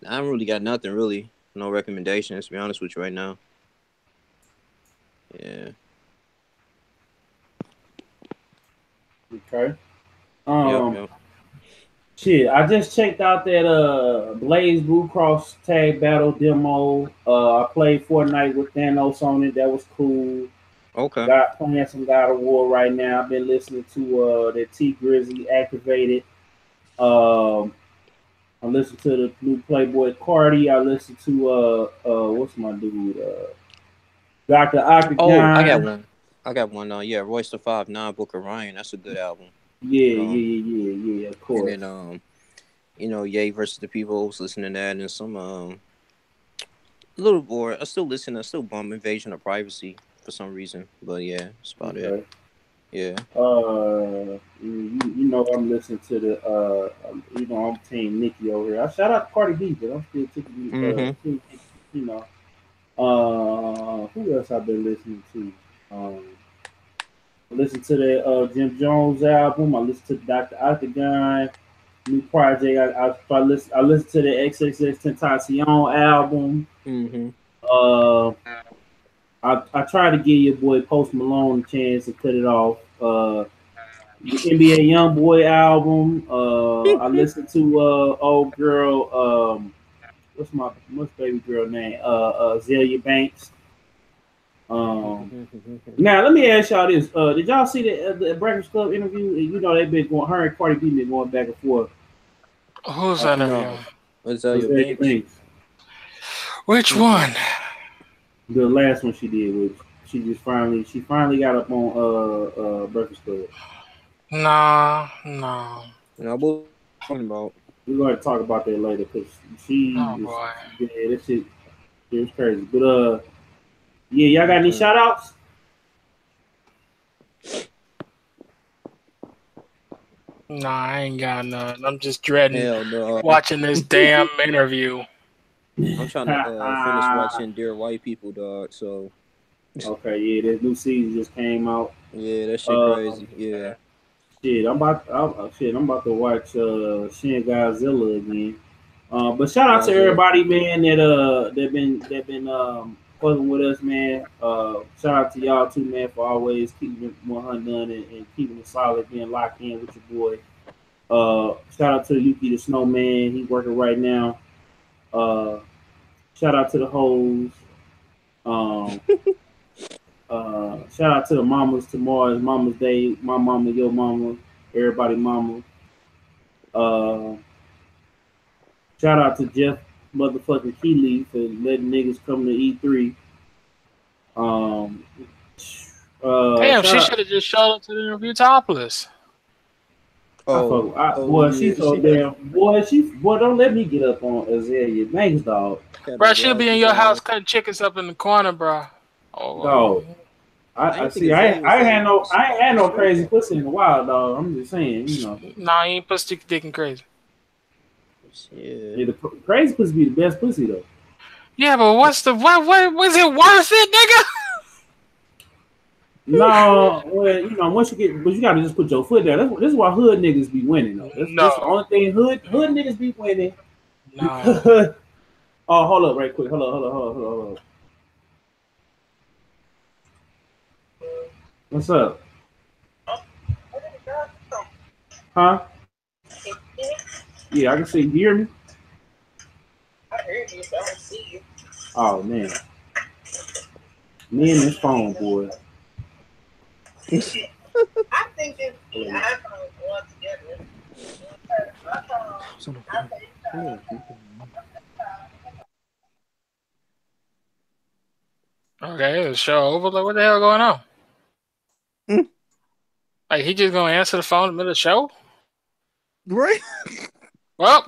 haven't really got nothing really. No recommendations, to be honest with you right now. Yeah. Okay. Yep. Shit, I just checked out that Blaze Blue Cross tag battle demo. I played Fortnite with Thanos on it. That was cool. Okay. Got playing some God of War right now. I've been listening to that T Grizzly activated. I listened to the new Playboy Cardi. I listened to what's my dude? Dr. Octagon. Oh, I got one. Yeah, Royce the 5'9", Booker Ryan. That's a good album. Yeah. Of course. And then Ye versus the People. I was listening to that and some a little more. I still bump Invasion of Privacy for some reason. But yeah, that's about it. Yeah. You know I'm listening to the I'm Team Nicki over here. I shout out to Cardi B, but I'm still taking you know. Who else I've been listening to? I listened to the Jim Jones album. I listened to Dr. Octagon new project. I listened to the XXX Tentacion album. I tried to give your boy Post Malone a chance to cut it off. The NBA YoungBoy album. I listened to old girl. What's baby girl name? Zelia Banks. Now let me ask y'all this: did y'all see the Breakfast Club interview? You know they've been going. Her and Cardi B been going back and forth. Who's that interview? What's Zelia Banks? Which one? The last one she did, which she finally got up on Breakfast Club. No. What we talking about? We're going to talk about that later because Boy. Yeah, that shit it was crazy. But yeah, y'all got any shout outs? Nah, I ain't got none. I'm just dreading no. watching this damn interview. I'm trying to finish watching Dear White People, dog. So okay, yeah, that new season just came out. Yeah, that shit crazy. Yeah. Shit, I'm about to watch Shin Godzilla again. But shout out to everybody, man, that been fucking with us, man. Shout out to y'all too, man, for always keeping it 100 done and keeping it solid, being locked in with your boy. Shout out to Yuki the Snowman, he's working right now. Shout out to the hoes. Shout out to the mamas. Tomorrow is Mama's Day. My mama, your mama, everybody mama. Shout out to Jeff motherfucking Keeley for letting niggas come to E3. Damn, she should have just showed up to the interview topless. Boy, she's so damn. Boy, don't let me get up on Azalea Banks, dog. Bro, she'll be in your house cutting chickens up in the corner, bro. Oh, dog. I see. I ain't had no crazy pussy in a while, dog. I'm just saying, you know. Nah, you ain't pussy dick and crazy. Yeah, the crazy pussy be the best pussy though. Yeah, but what was it worth it, nigga? No, well, you know, once you get, but you gotta just put your foot there. This is why hood niggas be winning though. That's the only thing hood niggas be winning. No. Oh, hold up, right quick. Hold on. What's up? Huh? Yeah, I can see. You hear me? I heard you, but I don't see you. Oh man, me and this phone, boy. I think it's the iPhone going together. Okay, the show over. Like, what the hell going on? Like, he just gonna answer the phone in the middle of the show? Right. Well,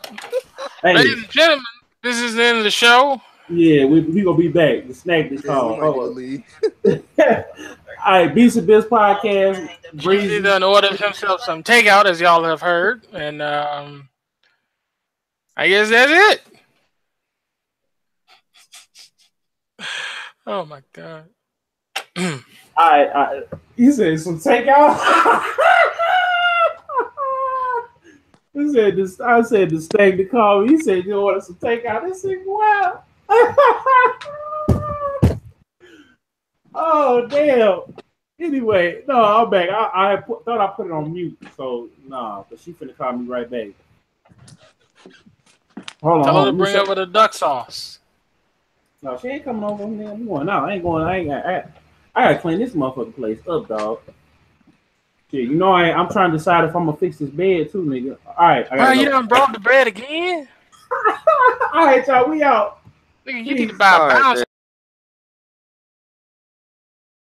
ladies and gentlemen, this is the end of the show. Yeah, we gonna be back to snack this call. All right, Bitz and Bitz podcast. Breezy done ordered himself some takeout, as y'all have heard, and I guess that's it. Oh my god! You said some takeout. I said the steak to call me. He said you ordered some takeout. This thing, wow. Oh damn. Anyway, no, I'm back. I thought I put it on mute, so nah, but she finna call me right back. Hold on. Tell her to bring over the duck sauce. No, she ain't coming over here. I'm going out. I gotta clean this motherfucking place up, dog. Shit, you know I'm trying to decide if I'm gonna fix this bed too, nigga. All right, bro, you done broke the bed again? All right, y'all, we out. Nigga, you need to buy a bounce.